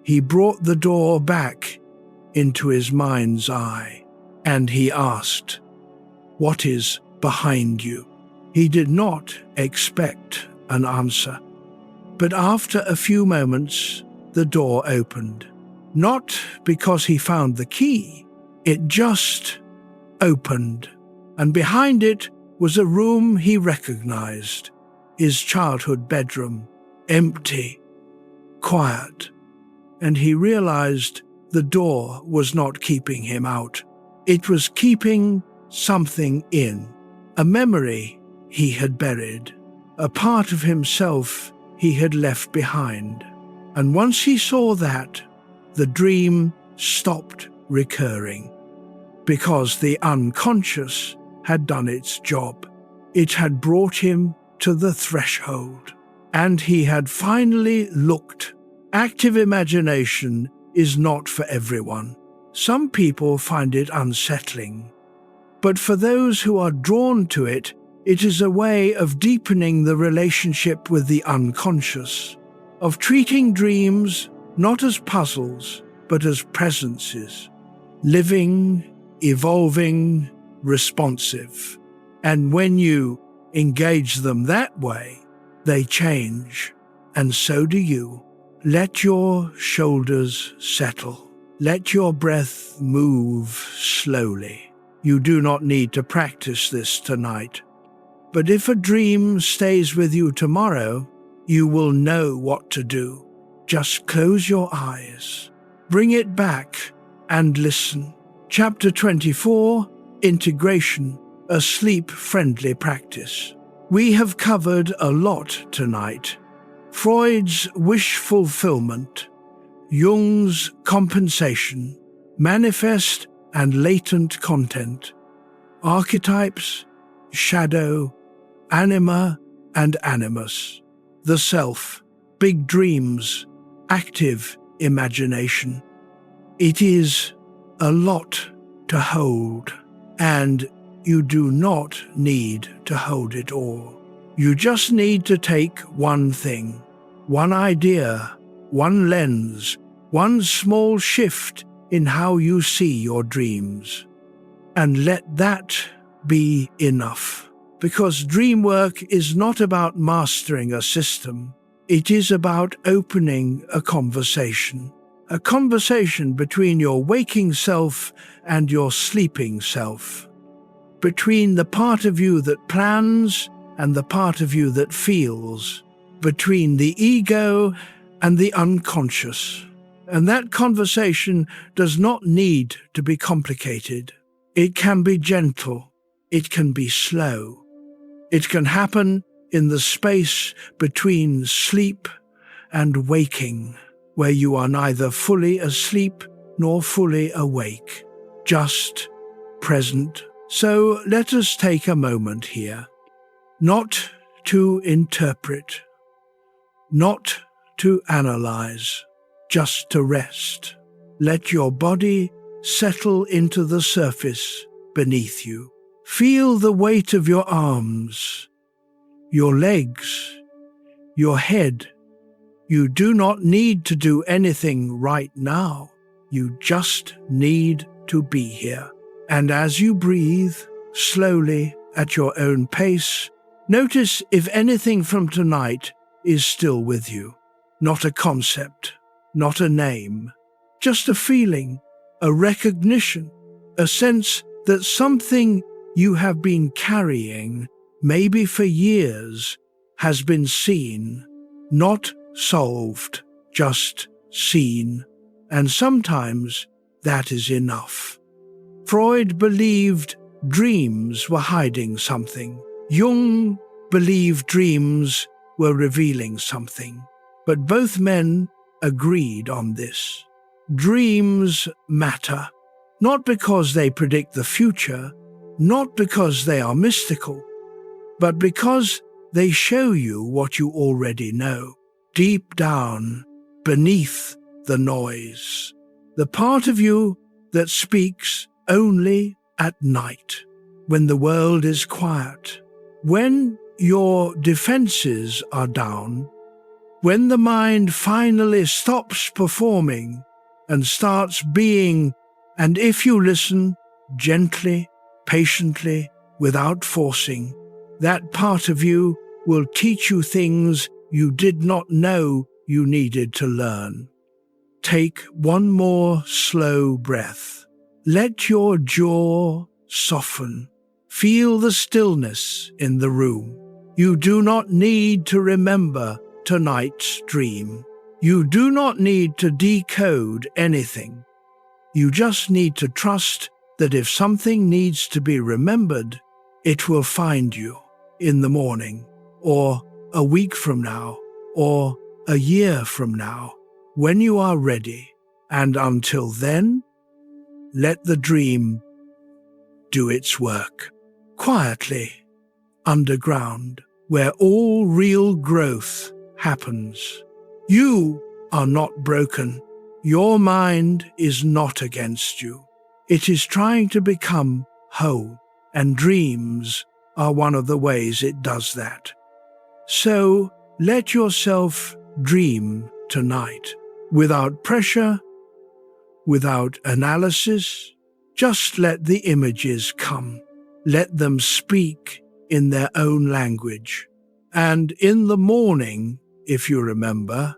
He brought the door back into his mind's eye, and he asked, "What is behind you?" He did not expect an answer, but after a few moments, the door opened. Not because he found the key, it just opened, and behind it was a room he recognized, his childhood bedroom, empty, quiet, and he realized the door was not keeping him out. It was keeping something in, a memory he had buried, a part of himself he had left behind. And once he saw that, the dream stopped recurring, because the unconscious had done its job. It had brought him to the threshold, and he had finally looked. Active imagination is not for everyone. Some people find it unsettling, but for those who are drawn to it, It is a way of deepening the relationship with the unconscious, of treating dreams not as puzzles, but as presences, living, evolving, responsive. And when you engage them that way, they change, and so do you. Let your shoulders settle. Let your breath move slowly. You do not need to practice this tonight. But if a dream stays with you tomorrow, you will know what to do. Just close your eyes, bring it back, and listen. Chapter 24, Integration, a sleep-friendly practice. We have covered a lot tonight. Freud's wish fulfillment, Jung's compensation, manifest and latent content, archetypes, shadow, anima and animus, the self, big dreams, active imagination. It is a lot to hold, and you do not need to hold it all. You just need to take one thing, one idea, one lens, one small shift in how you see your dreams, and let that be enough. Because dream work is not about mastering a system. It is about opening a conversation between your waking self and your sleeping self, between the part of you that plans and the part of you that feels, between the ego and the unconscious. And that conversation does not need to be complicated. It can be gentle. It can be slow. It can happen in the space between sleep and waking, where you are neither fully asleep nor fully awake, just present. So let us take a moment here, not to interpret, not to analyze, just to rest. Let your body settle into the surface beneath you. Feel the weight of your arms, your legs, your head. You do not need to do anything right now. You just need to be here. And as you breathe, slowly, at your own pace, notice if anything from tonight is still with you. Not a concept, not a name, just a feeling, a recognition, a sense that something you have been carrying, maybe for years, has been seen, not solved, just seen. And sometimes that is enough. Freud believed dreams were hiding something. Jung believed dreams were revealing something. But both men agreed on this. Dreams matter, not because they predict the future, not because they are mystical, but because they show you what you already know, deep down, beneath the noise, the part of you that speaks only at night, when the world is quiet, when your defenses are down, when the mind finally stops performing and starts being, and if you listen gently, patiently, without forcing, that part of you will teach you things you did not know you needed to learn. Take one more slow breath. Let your jaw soften. Feel the stillness in the room. You do not need to remember tonight's dream. You do not need to decode anything. You just need to trust that if something needs to be remembered, it will find you in the morning, or a week from now, or a year from now, when you are ready. And until then, let the dream do its work, quietly, underground, where all real growth happens. You are not broken. Your mind is not against you. It is trying to become whole, and dreams are one of the ways it does that. So let yourself dream tonight, without pressure, without analysis. Just let the images come. Let them speak in their own language. And in the morning, if you remember,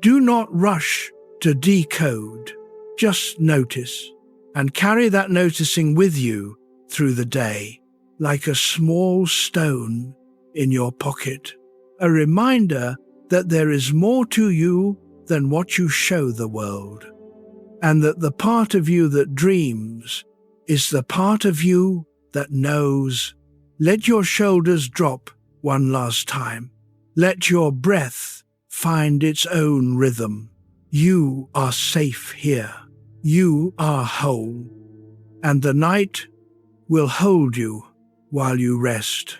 do not rush to decode. Just notice, and carry that noticing with you through the day, like a small stone in your pocket, a reminder that there is more to you than what you show the world, and that the part of you that dreams is the part of you that knows. Let your shoulders drop one last time. Let your breath find its own rhythm. You are safe here. You are whole. And the night will hold you while you rest.